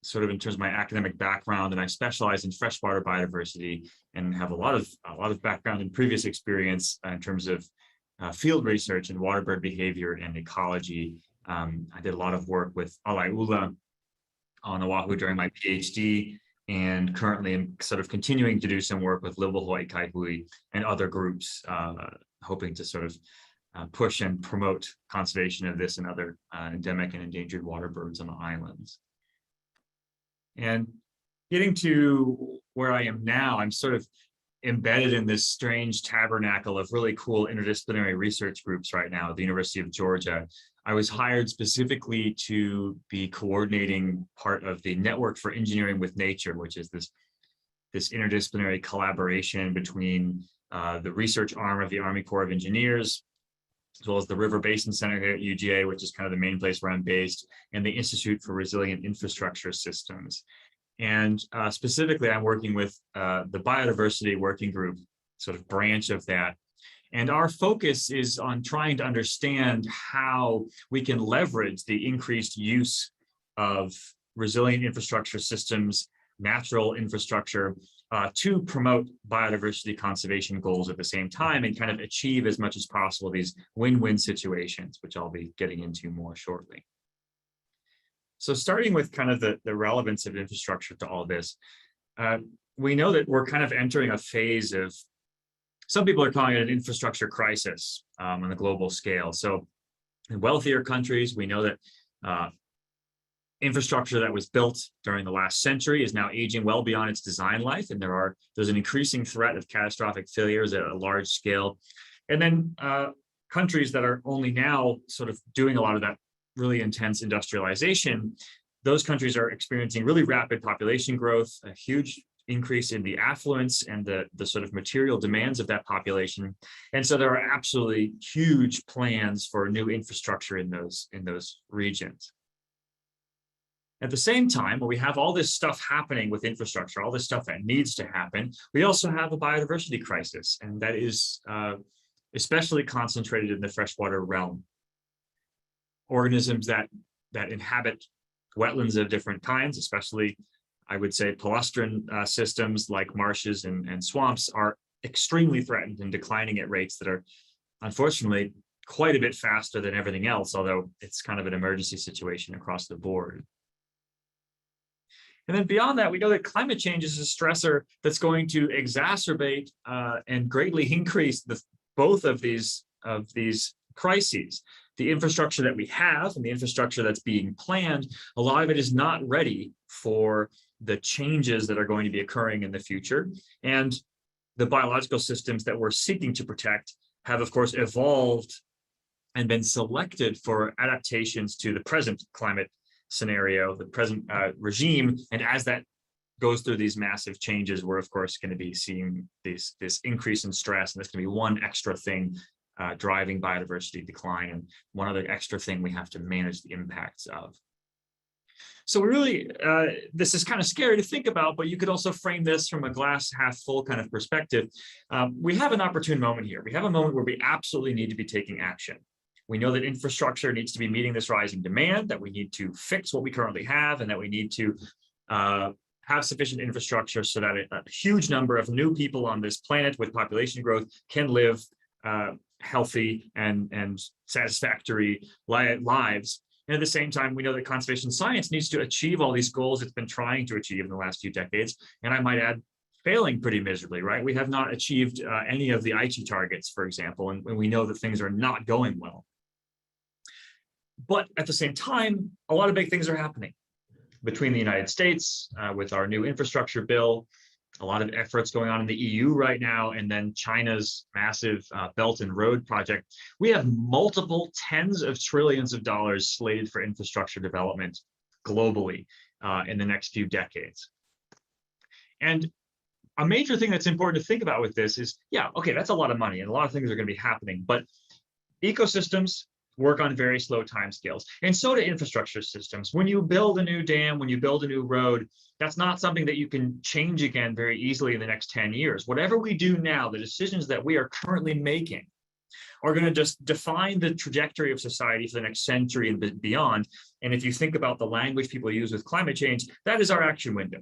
sort of in terms of my academic background, and I specialize in freshwater biodiversity and have a lot of background and previous experience in terms of field research in waterbird behavior and ecology. I did a lot of work with Alaiula on Oahu during my PhD, and currently I'm sort of continuing to do some work with Livable Hawaii Kaihui and other groups, hoping to sort of push and promote conservation of this and other endemic and endangered waterbirds on the islands. And getting to where I am now, I'm sort of embedded in this strange tabernacle of really cool interdisciplinary research groups right now at the University of Georgia. I was hired specifically to be coordinating part of the Network for Engineering with Nature, which is this interdisciplinary collaboration between the research arm of the Army Corps of Engineers, as well as the River Basin Center here at UGA, which is kind of the main place where I'm based, and the Institute for Resilient Infrastructure Systems. And specifically, I'm working with the Biodiversity Working Group sort of branch of that. And our focus is on trying to understand how we can leverage the increased use of resilient infrastructure systems, natural infrastructure, to promote biodiversity conservation goals at the same time and kind of achieve as much as possible these win-win situations, which I'll be getting into more shortly. So starting with kind of the relevance of infrastructure to all this, we know that we're kind of entering a phase of, some people are calling it an infrastructure crisis on the global scale. So in wealthier countries, we know that infrastructure that was built during the last century is now aging well beyond its design life, and there's an increasing threat of catastrophic failures at a large scale. And then countries that are only now sort of doing a lot of that really intense industrialization, those countries are experiencing really rapid population growth, a huge increase in the affluence and the sort of material demands of that population. And so there are absolutely huge plans for new infrastructure in those regions. At the same time, when we have all this stuff happening with infrastructure, all this stuff that needs to happen, we also have a biodiversity crisis, and that is especially concentrated in the freshwater realm. Organisms that inhabit wetlands of different kinds, especially, I would say, palustrine systems like marshes and swamps, are extremely threatened and declining at rates that are, unfortunately, quite a bit faster than everything else, although it's kind of an emergency situation across the board. And then beyond that, we know that climate change is a stressor that's going to exacerbate and greatly increase both of these crises. The infrastructure that we have and the infrastructure that's being planned, a lot of it is not ready for the changes that are going to be occurring in the future. And the biological systems that we're seeking to protect have, of course, evolved and been selected for adaptations to the present climate scenario, the present regime. And as that goes through these massive changes, we're, of course, going to be seeing this increase in stress. And that's going to be one extra thing driving biodiversity decline, and one other extra thing we have to manage the impacts of. So we really, this is kind of scary to think about, but you could also frame this from a glass half full kind of perspective. We have an opportune moment here. We have a moment where we absolutely need to be taking action. We know that infrastructure needs to be meeting this rising demand, that we need to fix what we currently have, and that we need to have sufficient infrastructure so that a huge number of new people on this planet with population growth can live healthy and satisfactory lives. And at the same time, we know that conservation science needs to achieve all these goals it's been trying to achieve in the last few decades. And I might add, failing pretty miserably, right? We have not achieved any of the Aichi targets, for example, and we know that things are not going well. But at the same time, a lot of big things are happening between the United States with our new infrastructure bill, a lot of efforts going on in the EU right now, and then China's massive Belt and Road project. We have multiple tens of trillions of dollars slated for infrastructure development globally in the next few decades. And a major thing that's important to think about with this is, yeah, okay, that's a lot of money and a lot of things are going to be happening, but ecosystems work on very slow timescales, and so do infrastructure systems. When you build a new dam, when you build a new road, that's not something that you can change again very easily in the next 10 years. Whatever we do now, the decisions that we are currently making are going to just define the trajectory of society for the next century and beyond. And if you think about the language people use with climate change, that is our action window.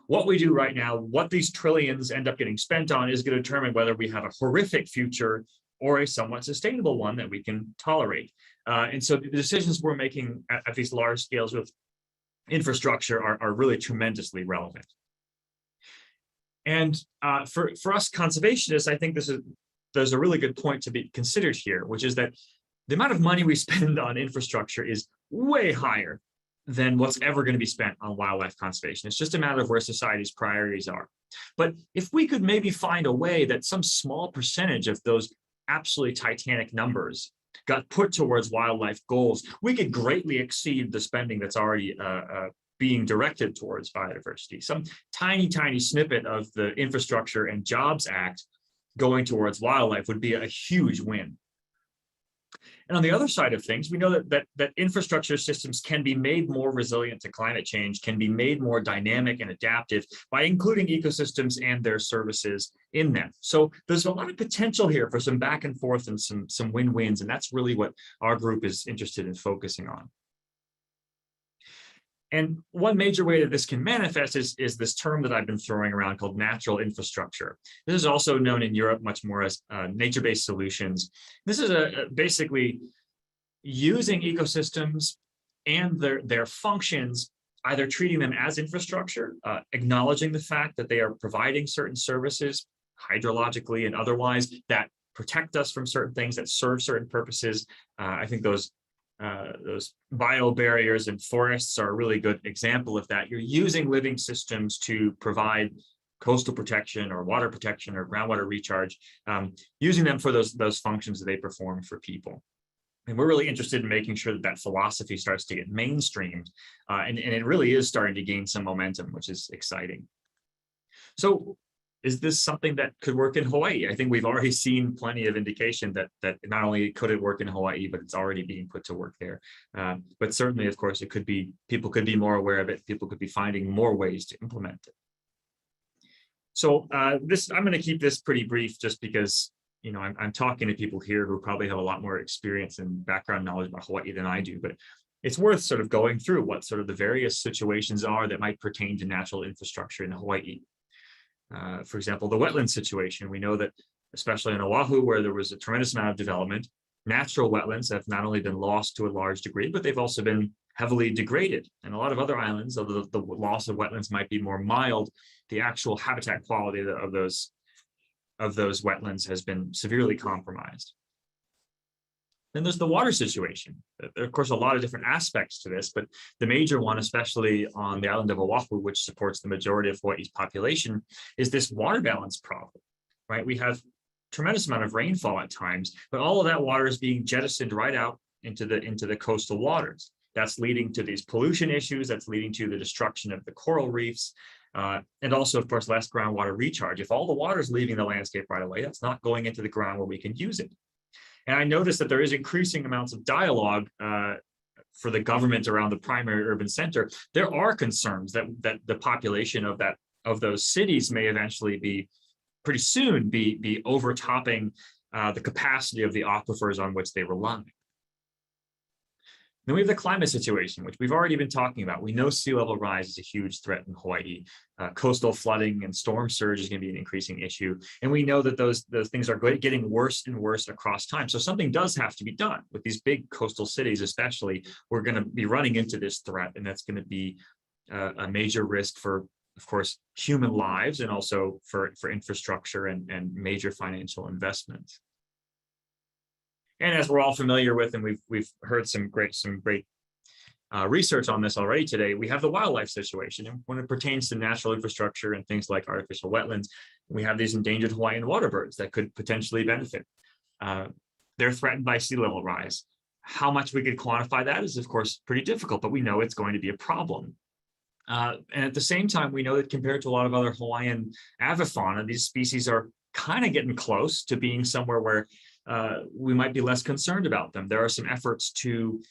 What we do right now, what these trillions end up getting spent on, is going to determine whether we have a horrific future or a somewhat sustainable one that we can tolerate. And so the decisions we're making at these large scales with infrastructure are really tremendously relevant. And for us conservationists, I think there's a really good point to be considered here, which is that the amount of money we spend on infrastructure is way higher than what's ever going to be spent on wildlife conservation. It's just a matter of where society's priorities are. But if we could maybe find a way that some small percentage of those absolutely titanic numbers got put towards wildlife goals, we could greatly exceed the spending that's already being directed towards biodiversity. Some tiny, tiny snippet of the Infrastructure and Jobs Act going towards wildlife would be a huge win. And on the other side of things, we know that infrastructure systems can be made more resilient to climate change, can be made more dynamic and adaptive by including ecosystems and their services in them. So there's a lot of potential here for some back and forth and some win-wins, and that's really what our group is interested in focusing on. And one major way that this can manifest is this term that I've been throwing around called natural infrastructure. This is also known in Europe much more as nature-based solutions. This is basically using ecosystems and their functions, either treating them as infrastructure, acknowledging the fact that they are providing certain services hydrologically and otherwise that protect us from certain things, that serve certain purposes. I think those bio barriers and forests are a really good example of that. You're using living systems to provide coastal protection or water protection or groundwater recharge, using them for those functions that they perform for people. And we're really interested in making sure that that philosophy starts to get mainstreamed, and it really is starting to gain some momentum, which is exciting. So is this something that could work in Hawaii? I think we've already seen plenty of indication that not only could it work in Hawaii, but it's already being put to work there. But certainly, of course, it could be, people could be more aware of it. People could be finding more ways to implement it. So I'm going to keep this pretty brief just because, you know, I'm talking to people here who probably have a lot more experience and background knowledge about Hawaii than I do, but it's worth sort of going through what sort of the various situations are that might pertain to natural infrastructure in Hawaii. For example, the wetland situation. We know that, especially in Oahu, where there was a tremendous amount of development, natural wetlands have not only been lost to a large degree, but they've also been heavily degraded. And a lot of other islands, although the loss of wetlands might be more mild, the actual habitat quality of those wetlands has been severely compromised. Then there's the water situation. There are, of course, a lot of different aspects to this, but the major one, especially on the island of Oahu, which supports the majority of Hawaii's population, is this water balance problem, right? We have tremendous amount of rainfall at times, but all of that water is being jettisoned right out into the coastal waters. That's leading to these pollution issues. That's leading to the destruction of the coral reefs, and also, of course, less groundwater recharge. If all the water is leaving the landscape right away, that's not going into the ground where we can use it. And I noticed that there is increasing amounts of dialogue for the government around the primary urban center. There are concerns that the population of those cities may eventually be pretty soon be overtopping the capacity of the aquifers on which they rely. Then we have the climate situation, which we've already been talking about. We know sea level rise is a huge threat in Hawaii. Coastal flooding and storm surge is going to be an increasing issue. And we know that those things are getting worse and worse across time. So something does have to be done with these big coastal cities, especially. We're going to be running into this threat, and that's going to be a major risk for, of course, human lives and also for infrastructure and major financial investments. And as we're all familiar with, and we've heard some great research on this already today, we have the wildlife situation. And when it pertains to natural infrastructure and things like artificial wetlands, we have these endangered Hawaiian waterbirds that could potentially benefit. They're threatened by sea level rise. How much we could quantify that is, of course, pretty difficult, but we know it's going to be a problem. And at the same time, we know that compared to a lot of other Hawaiian avifauna, these species are kind of getting close to being somewhere where we might be less concerned about them. There are some efforts to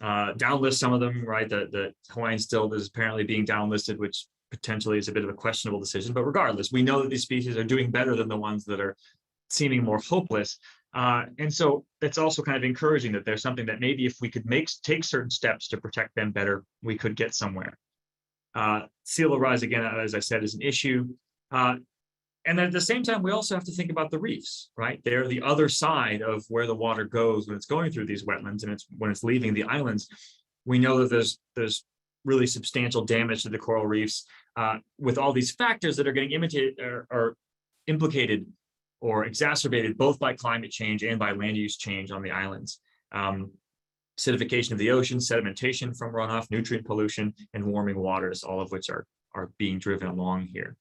downlist some of them, right? The Hawaiian stilt is apparently being downlisted, which potentially is a bit of a questionable decision. But regardless, we know that these species are doing better than the ones that are seeming more hopeless. And so it's also kind of encouraging that there's something that maybe if we could take certain steps to protect them better, we could get somewhere. Sea level rise, again, as I said, is an issue. And then at the same time, we also have to think about the reefs, right? They're the other side of where the water goes when it's going through these wetlands and when it's leaving the islands. We know that there's really substantial damage to the coral reefs with all these factors that are getting implicated or exacerbated both by climate change and by land use change on the islands. Acidification of the ocean, sedimentation from runoff, nutrient pollution, and warming waters, all of which are being driven along here.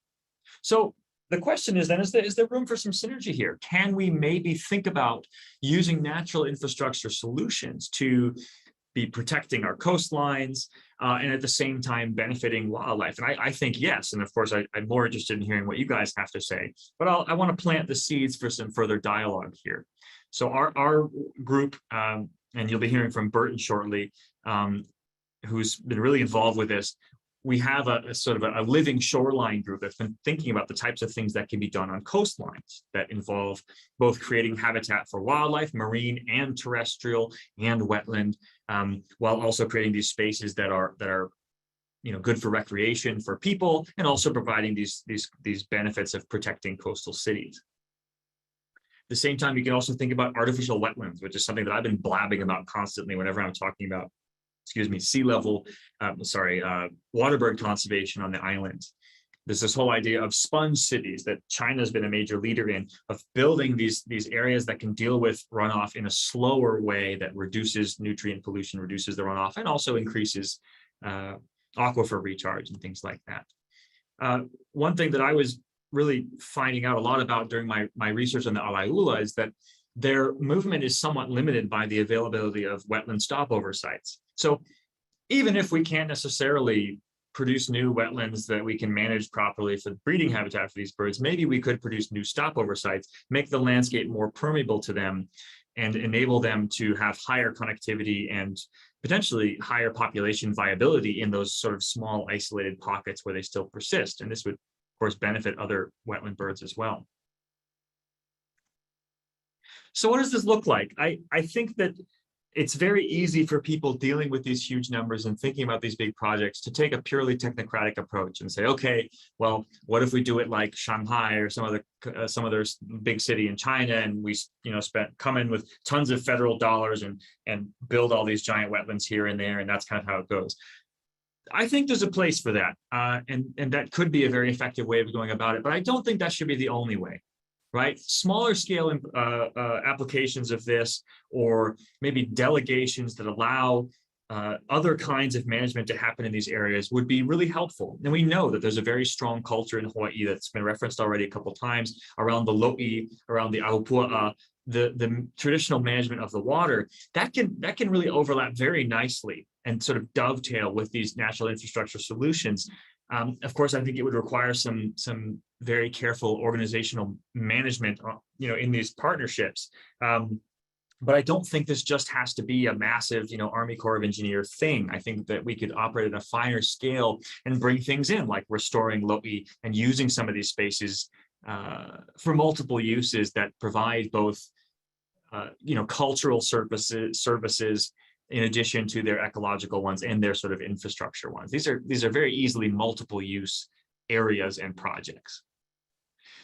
So the question is then, is there room for some synergy here? Can we maybe think about using natural infrastructure solutions to be protecting our coastlines and at the same time benefiting wildlife? And I think yes. And of course, I'm more interested in hearing what you guys have to say, but I want to plant the seeds for some further dialogue here. So our group, and you'll be hearing from Burton shortly, who's been really involved with this. We have a sort of a living shoreline group that's been thinking about the types of things that can be done on coastlines that involve both creating habitat for wildlife, marine and terrestrial and wetland, while also creating these spaces that are good for recreation for people, and also providing these benefits of protecting coastal cities. At the same time, you can also think about artificial wetlands, which is something that I've been blabbing about constantly whenever I'm talking about, sea level, waterbird conservation on the island. There's this whole idea of sponge cities that China's been a major leader in, of building these areas that can deal with runoff in a slower way that reduces nutrient pollution, reduces the runoff, and also increases aquifer recharge and things like that. One thing that I was really finding out a lot about during my research on the Alaiula is that their movement is somewhat limited by the availability of wetland stopover sites. So even if we can't necessarily produce new wetlands that we can manage properly for breeding habitat for these birds, maybe we could produce new stopover sites, make the landscape more permeable to them, and enable them to have higher connectivity and potentially higher population viability in those sort of small isolated pockets where they still persist. And this would, of course, benefit other wetland birds as well. So what does this look like? I think that it's very easy for people dealing with these huge numbers and thinking about these big projects to take a purely technocratic approach and say, okay, well, what if we do it like Shanghai or some other big city in China, and we come in with tons of federal dollars and build all these giant wetlands here and there, and that's kind of how it goes. I think there's a place for that, and that could be a very effective way of going about it, but I don't think that should be the only way. Right, smaller scale applications of this, or maybe delegations that allow other kinds of management to happen in these areas would be really helpful. And we know that there's a very strong culture in Hawaii that's been referenced already a couple of times around the lo'i, around the aupua'a, the traditional management of the water that can really overlap very nicely and sort of dovetail with these natural infrastructure solutions. Of course, I think it would require some very careful organizational management, in these partnerships. But I don't think this just has to be a massive, Army Corps of Engineers thing. I think that we could operate at a finer scale and bring things in, like restoring lo'i and using some of these spaces for multiple uses that provide both, cultural services in addition to their ecological ones and their sort of infrastructure ones. These are very easily multiple use areas and projects.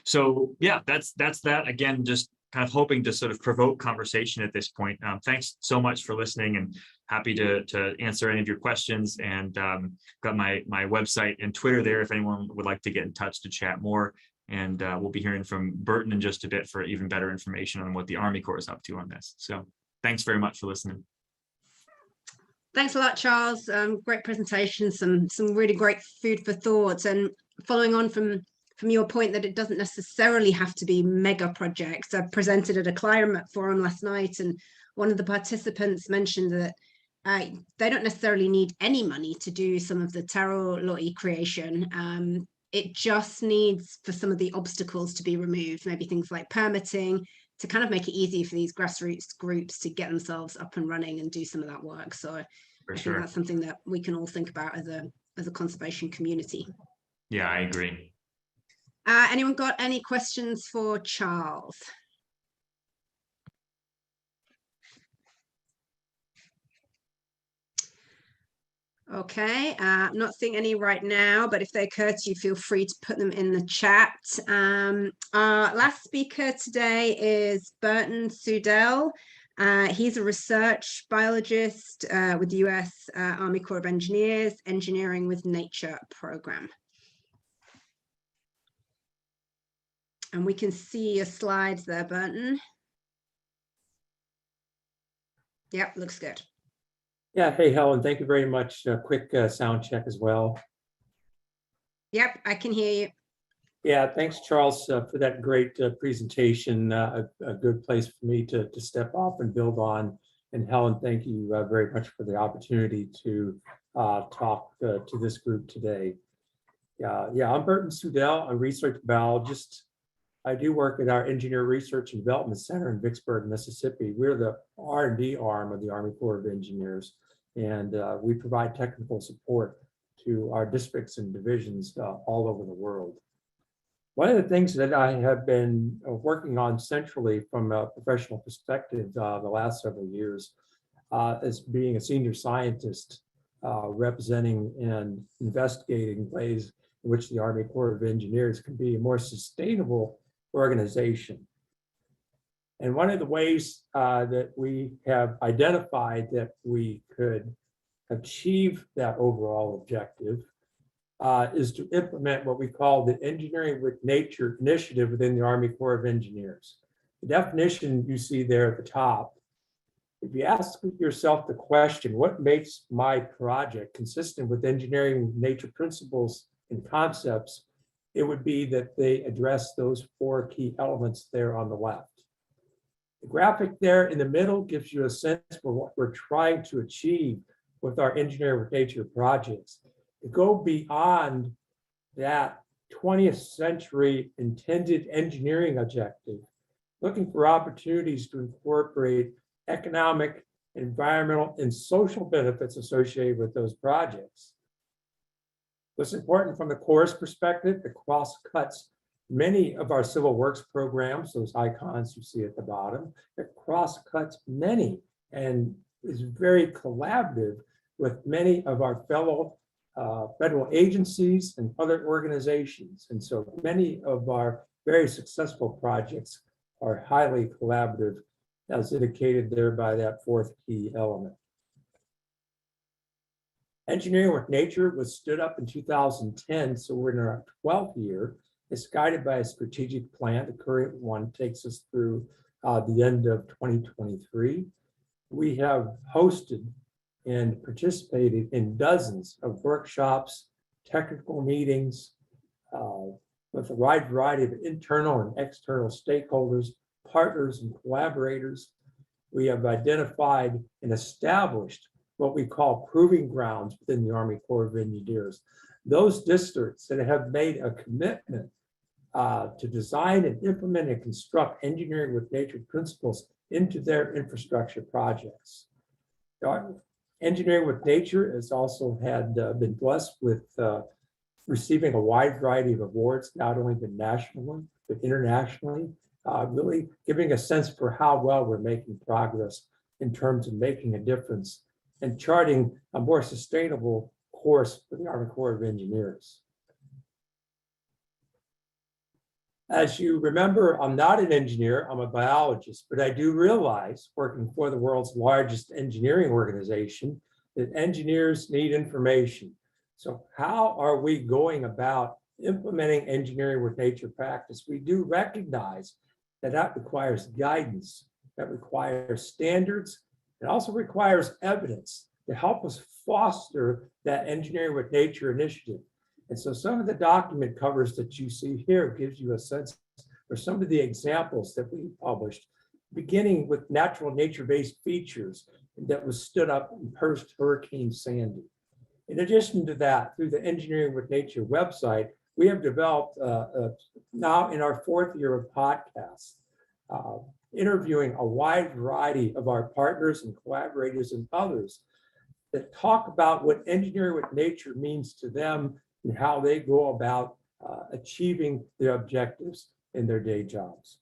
So yeah, that's that. Again, just kind of hoping to sort of provoke conversation at this point. Thanks so much for listening, and happy to answer any of your questions. And got my website and Twitter there if anyone would like to get in touch to chat more. And we'll be hearing from Burton in just a bit for even better information on what the Army Corps is up to on this. So thanks very much for listening.
Thanks a lot, Charles. Great presentation, some really great food for thought. And following on from your point that it doesn't necessarily have to be mega projects. I presented at a climate forum last night, and one of the participants mentioned that they don't necessarily need any money to do some of the taro lo'i creation. It just needs for some of the obstacles to be removed, maybe things like permitting, to kind of make it easy for these grassroots groups to get themselves up and running and do some of that work. So I think that's something that we can all think about as a conservation community.
Yeah, I agree.
Anyone got any questions for Charles? Okay, I'm not seeing any right now, but if they occur to you, feel free to put them in the chat. Our last speaker today is Burton Sudell. He's a research biologist with the US Army Corps of Engineers, Engineering with Nature program. And we can see your slides there, Burton. Yep, looks good.
Yeah, hey, Helen, thank you very much. Quick sound check as well.
Yep, I can hear you.
Yeah, thanks, Charles, for that great presentation. A good place for me to step off and build on. And Helen, thank you very much for the opportunity to talk to this group today. Yeah, I'm Burton Sudell, a research biologist I do work at our Engineer Research and Development Center in Vicksburg, Mississippi. We're the R&D arm of the Army Corps of Engineers, and we provide technical support to our districts and divisions all over the world. One of the things that I have been working on centrally from a professional perspective the last several years is being a senior scientist representing and investigating ways in which the Army Corps of Engineers can be a more sustainable organization. And one of the ways that we have identified that we could achieve that overall objective is to implement what we call the Engineering with Nature initiative within the Army Corps of Engineers. The definition you see there at the top, if you ask yourself the question, what makes my project consistent with engineering with nature principles and concepts, it would be that they address those 4 key elements there on the left. The graphic there in the middle gives you a sense for what we're trying to achieve with our Engineering with Nature projects. To go beyond that 20th century intended engineering objective, looking for opportunities to incorporate economic, environmental, and social benefits associated with those projects. What's important from the Corps' perspective, it cross-cuts many of our civil works programs, those icons you see at the bottom. It cross-cuts many and is very collaborative with many of our fellow federal agencies and other organizations. And so many of our very successful projects are highly collaborative, as indicated there by that 4th key element. Engineering with Nature was stood up in 2010, so we're in our 12th year. It's guided by a strategic plan. The current one takes us through the end of 2023. We have hosted and participated in dozens of workshops, technical meetings with a wide variety of internal and external stakeholders, partners, and collaborators. We have identified and established what we call proving grounds within the Army Corps of Engineers. Those districts that have made a commitment to design and implement and construct engineering with nature principles into their infrastructure projects. Engineering with Nature has also been blessed with receiving a wide variety of awards, not only nationally, but internationally, really giving a sense for how well we're making progress in terms of making a difference and charting a more sustainable course for the Army Corps of Engineers. As you remember, I'm not an engineer, I'm a biologist, but I do realize, working for the world's largest engineering organization, that engineers need information. So how are we going about implementing engineering with nature practice? We do recognize that that requires guidance, that requires standards, it also requires evidence to help us foster that engineering with nature initiative. And so some of the document covers that you see here gives you a sense for some of the examples that we published, beginning with natural nature-based features that was stood up in post-Hurricane Sandy. In addition to that, through the Engineering with Nature website, we have developed now in our 4th year of podcasts, interviewing a wide variety of our partners and collaborators and others that talk about what engineering with nature means to them and how they go about achieving their objectives in their day jobs.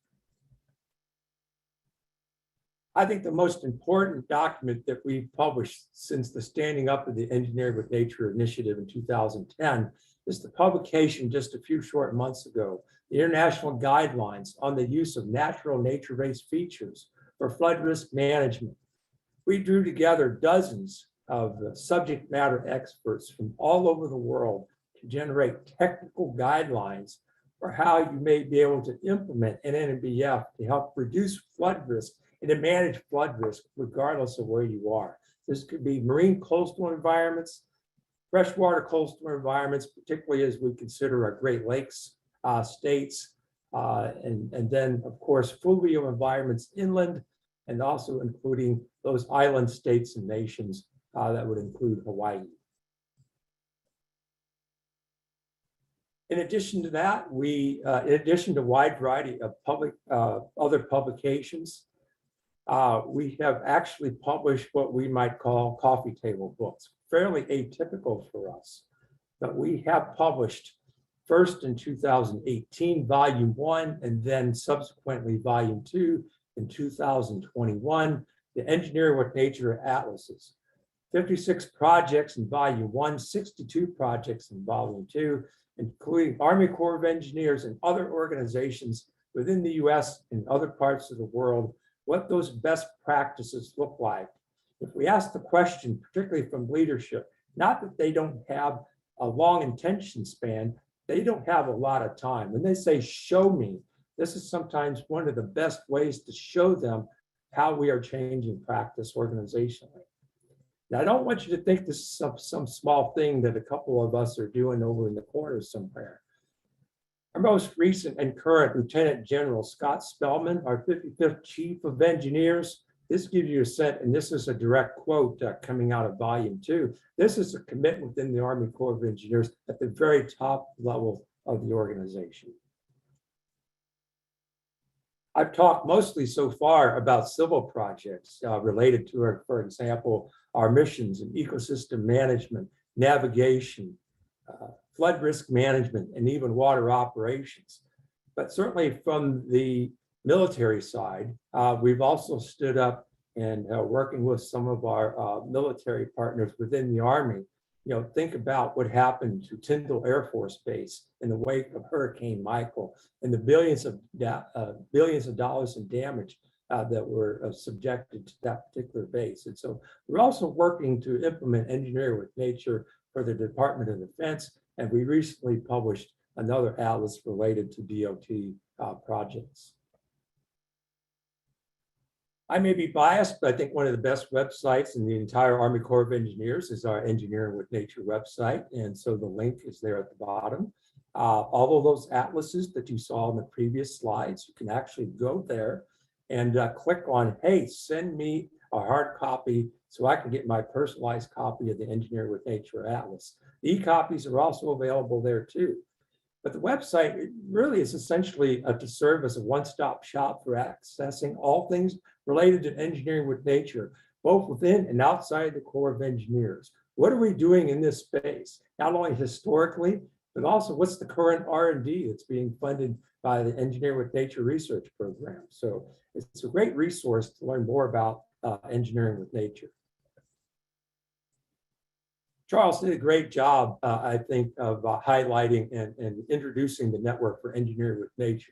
I think the most important document that we've published since the standing up of the Engineering with Nature initiative in 2010 is the publication just a few short months ago, the International Guidelines on the Use of Natural Nature-Based Features for Flood Risk Management. We drew together dozens of subject matter experts from all over the world to generate technical guidelines for how you may be able to implement an NFWF to help reduce flood risk and to manage flood risk regardless of where you are. This could be marine coastal environments, freshwater coastal environments, particularly as we consider our Great Lakes states, and then of course fluvial environments inland, and also including those island states and nations that would include Hawaii. In addition to that, we, in addition to a wide variety of other publications, we have actually published what we might call coffee table books, fairly atypical for us. But we have published first in 2018, volume 1, and then subsequently volume 2 in 2021, the Engineering with Nature Atlases. 56 projects in volume 1, 62 projects in volume 2, including Army Corps of Engineers and other organizations within the US and other parts of the world, what those best practices look like. If we ask the question, particularly from leadership, not that they don't have a long attention span, they don't have a lot of time. When they say, show me, this is sometimes one of the best ways to show them how we are changing practice organizationally. Now, I don't want you to think this is some small thing that a couple of us are doing over in the corner somewhere. Our most recent and current Lieutenant General Scott Spellman, our 55th Chief of Engineers, this gives you a sense, and this is a direct quote coming out of volume 2. This is a commitment within the Army Corps of Engineers at the very top level of the organization. I've talked mostly so far about civil projects related to, for example, our missions and ecosystem management, navigation, flood risk management, and even water operations. But certainly from the military side, we've also stood up and working with some of our military partners within the Army. You know, think about what happened to Tyndall Air Force Base in the wake of Hurricane Michael and the billions of dollars in damage that were subjected to that particular base. And so we're also working to implement Engineering with Nature for the Department of Defense. And we recently published another atlas related to DOT projects. I may be biased, but I think one of the best websites in the entire Army Corps of Engineers is our Engineering with Nature website. And so the link is there at the bottom. All of those atlases that you saw in the previous slides, you can actually go there and click on, hey, send me a hard copy so I can get my personalized copy of the Engineering with Nature Atlas. The e-copies are also available there too. But the website really is essentially to serve as a one-stop shop for accessing all things related to engineering with nature, both within and outside the Corps of Engineers. What are we doing in this space? Not only historically, but also what's the current R&D that's being funded by the Engineering with Nature Research Program. So it's a great resource to learn more about engineering with nature. Charles did a great job, I think, of highlighting and introducing the network for engineering with nature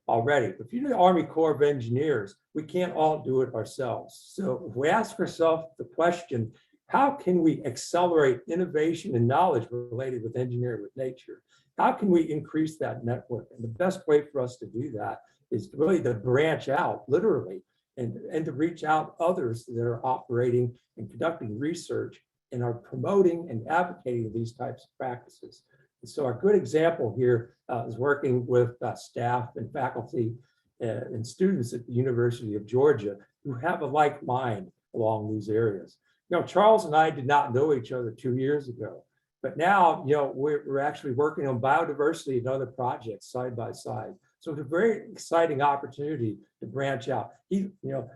already. If you're the Army Corps of Engineers, we can't all do it ourselves. So if we ask ourselves the question, how can we accelerate innovation and knowledge related with engineering with nature? How can we increase that network? And the best way for us to do that is really to branch out, literally, and to reach out others that are operating and conducting research and are promoting and advocating these types of practices. And so our good example here is working with staff and faculty and students at the University of Georgia who have a like mind along these areas. You know, Charles and I did not know each other 2 years ago, but now, you know, we're actually working on biodiversity and other projects side by side. So it's a very exciting opportunity to branch out. You know,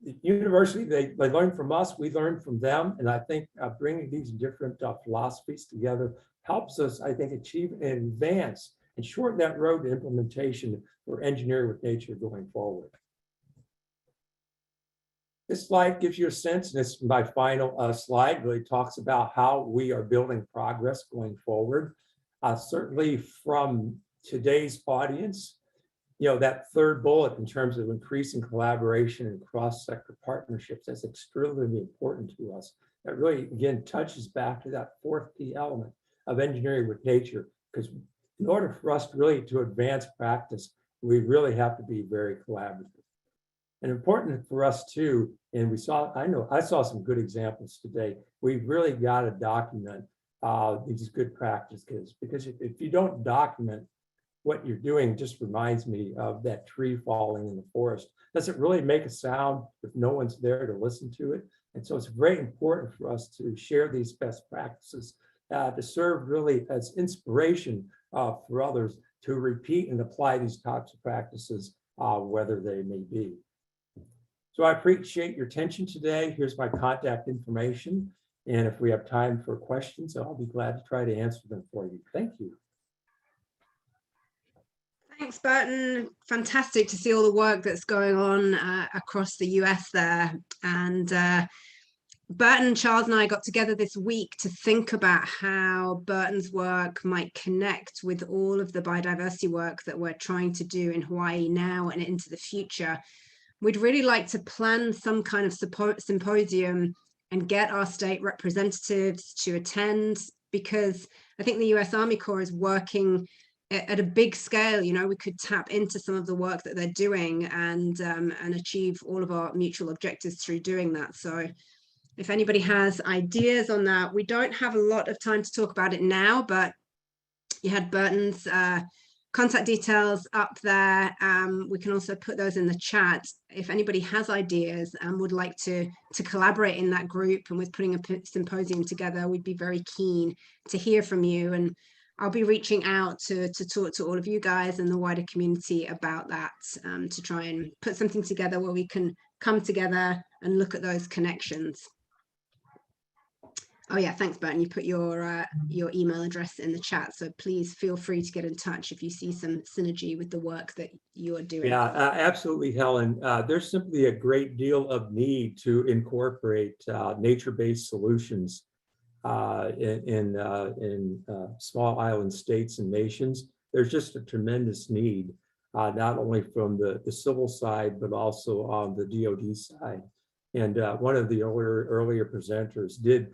the university, they learn from us, we learn from them. And I think bringing these different philosophies together helps us, I think, achieve and advance and shorten that road to implementation for engineering with nature going forward. This slide gives you a sense, and it's my final slide, really talks about how we are building progress going forward. Certainly from today's audience, you know, that third bullet in terms of increasing collaboration and cross-sector partnerships, that's extremely important to us. That really, again, touches back to that fourth key element of engineering with nature, because in order for us really to advance practice, we really have to be very collaborative. And important for us too, and I saw some good examples today. We've really got to document these good practices, because if you don't document what you're doing, just reminds me of that tree falling in the forest. Does it really make a sound if no one's there to listen to it? And so it's very important for us to share these best practices to serve really as inspiration for others to repeat and apply these types of practices, whether they may be. So I appreciate your attention today. Here's my contact information. And if we have time for questions, I'll be glad to try to answer them for you. Thank you.
Thanks, Burton. Fantastic to see all the work that's going on across the US there. And Burton, Charles and I got together this week to think about how Burton's work might connect with all of the biodiversity work that we're trying to do in Hawaii now and into the future. We'd really like to plan some kind of symposium and get our state representatives to attend, because I think the US Army Corps is working at a big scale. You know, we could tap into some of the work that they're doing and achieve all of our mutual objectives through doing that. So if anybody has ideas on that, we don't have a lot of time to talk about it now, but you had Burton's contact details up there. We can also put those in the chat. If anybody has ideas and would like to collaborate in that group and with putting a symposium together, we'd be very keen to hear from you. And I'll be reaching out to talk to all of you guys and the wider community about that, to try and put something together where we can come together and look at those connections. Oh yeah, thanks, Burton. You put your email address in the chat, so please feel free to get in touch if you see some synergy with the work that you're doing.
Yeah, absolutely, Helen. There's simply a great deal of need to incorporate nature-based solutions in small island states and nations. There's just a tremendous need, not only from the civil side, but also on the DoD side. And one of the earlier presenters did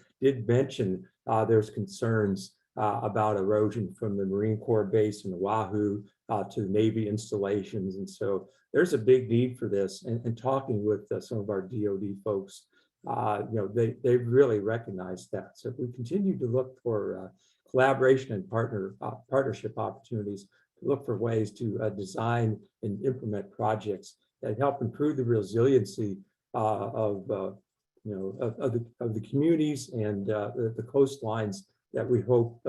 mention there's concerns about erosion from the Marine Corps base in Oahu to the Navy installations. And so there's a big need for this. And talking with some of our DoD folks, they've really recognized that. So if we continue to look for collaboration and partnership opportunities, to look for ways to design and implement projects that help improve the resiliency of the communities and the coastlines that we hope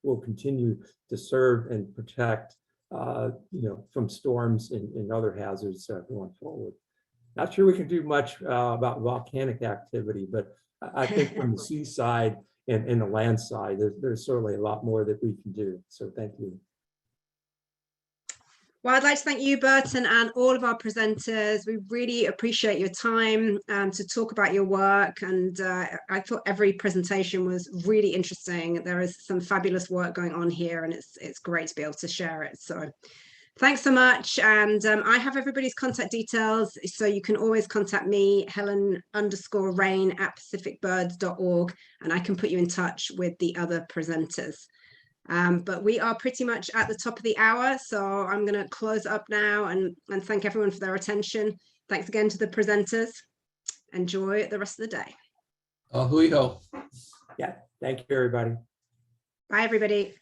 will continue to serve and protect, from storms and other hazards going forward. Not sure we can do much about volcanic activity, but I think from the seaside and the land side, there's certainly a lot more that we can do. So thank you.
Well, I'd like to thank you, Burton, and all of our presenters. We really appreciate your time to talk about your work. And I thought every presentation was really interesting. There is some fabulous work going on here, and it's great to be able to share it. So thanks so much. And I have everybody's contact details, so you can always contact me, Helen_Rain@pacificbirds.org, and I can put you in touch with the other presenters. But we are pretty much at the top of the hour, so I'm going to close up now and thank everyone for their attention. Thanks again to the presenters. Enjoy the rest of the day.
Hui ho.
Yeah, thank you, everybody.
Bye, everybody.